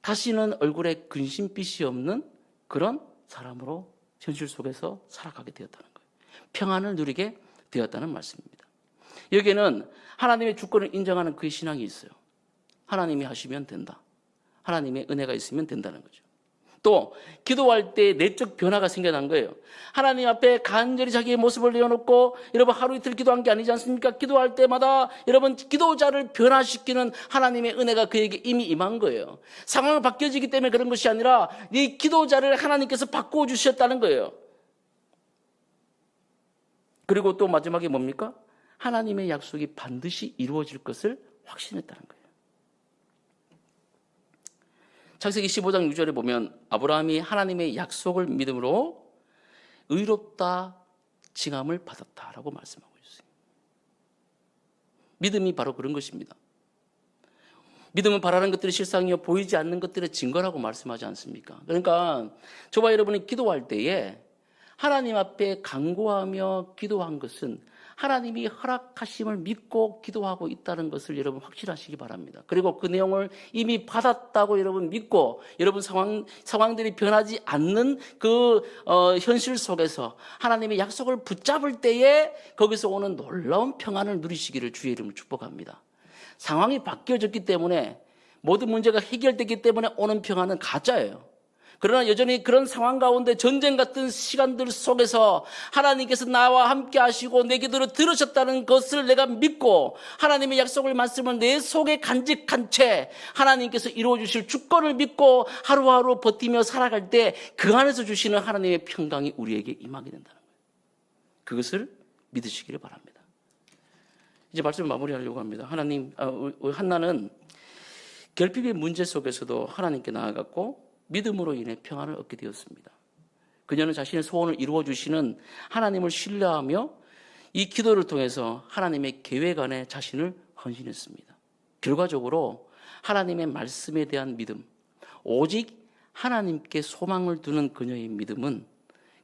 다시는 얼굴에 근심빛이 없는 그런 사람으로 현실 속에서 살아가게 되었다는 거예요. 평안을 누리게 되었다는 말씀입니다. 여기에는 하나님의 주권을 인정하는 그의 신앙이 있어요. 하나님이 하시면 된다. 하나님의 은혜가 있으면 된다는 거죠. 또 기도할 때 내적 변화가 생겨난 거예요. 하나님 앞에 간절히 자기의 모습을 내어놓고 여러분 하루 이틀 기도한 게 아니지 않습니까? 기도할 때마다 여러분 기도자를 변화시키는 하나님의 은혜가 그에게 이미 임한 거예요. 상황이 바뀌어지기 때문에 그런 것이 아니라 이 기도자를 하나님께서 바꾸어 주셨다는 거예요. 그리고 또 마지막에 뭡니까? 하나님의 약속이 반드시 이루어질 것을 확신했다는 거예요. 창세기 15장 6절에 보면 아브라함이 하나님의 약속을 믿음으로 의롭다 칭함을 받았다라고 말씀하고 있어요. 믿음이 바로 그런 것입니다. 믿음은 바라는 것들의 실상이요 보이지 않는 것들의 증거라고 말씀하지 않습니까? 그러니까 저와 여러분이 기도할 때에 하나님 앞에 간구하며 기도한 것은 하나님이 허락하심을 믿고 기도하고 있다는 것을 여러분 확실하시기 바랍니다. 그리고 그 내용을 이미 받았다고 여러분 믿고 여러분 상황들이 변하지 않는 그 현실 속에서 하나님의 약속을 붙잡을 때에 거기서 오는 놀라운 평안을 누리시기를 주의 이름으로 축복합니다. 상황이 바뀌어졌기 때문에 모든 문제가 해결됐기 때문에 오는 평안은 가짜예요. 그러나 여전히 그런 상황 가운데 전쟁 같은 시간들 속에서 하나님께서 나와 함께 하시고 내 기도를 들으셨다는 것을 내가 믿고 하나님의 약속을 말씀을 내 속에 간직한 채 하나님께서 이루어 주실 주권을 믿고 하루하루 버티며 살아갈 때 그 안에서 주시는 하나님의 평강이 우리에게 임하게 된다는 거예요. 그것을 믿으시기를 바랍니다. 이제 말씀을 마무리하려고 합니다. 한나는 결핍의 문제 속에서도 하나님께 나아갔고 믿음으로 인해 평안을 얻게 되었습니다. 그녀는 자신의 소원을 이루어 주시는 하나님을 신뢰하며 이 기도를 통해서 하나님의 계획 안에 자신을 헌신했습니다. 결과적으로 하나님의 말씀에 대한 믿음, 오직 하나님께 소망을 두는 그녀의 믿음은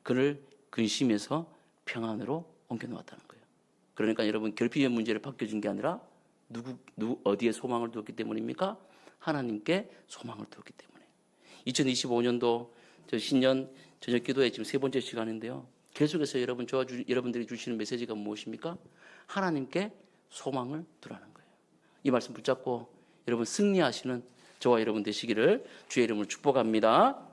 그를 근심에서 평안으로 옮겨놓았다는 거예요. 그러니까 여러분 결핍의 문제를 바뀌어준 게 아니라 어디에 소망을 두었기 때문입니까? 하나님께 소망을 두었기 때문에. 2025년도 신년 저녁 기도의 지금 세 번째 시간인데요. 계속해서 여러분들이 주시는 메시지가 무엇입니까? 하나님께 소망을 두라는 거예요. 이 말씀 붙잡고 여러분 승리하시는 저와 여러분 되시기를 주의 이름으로 축복합니다.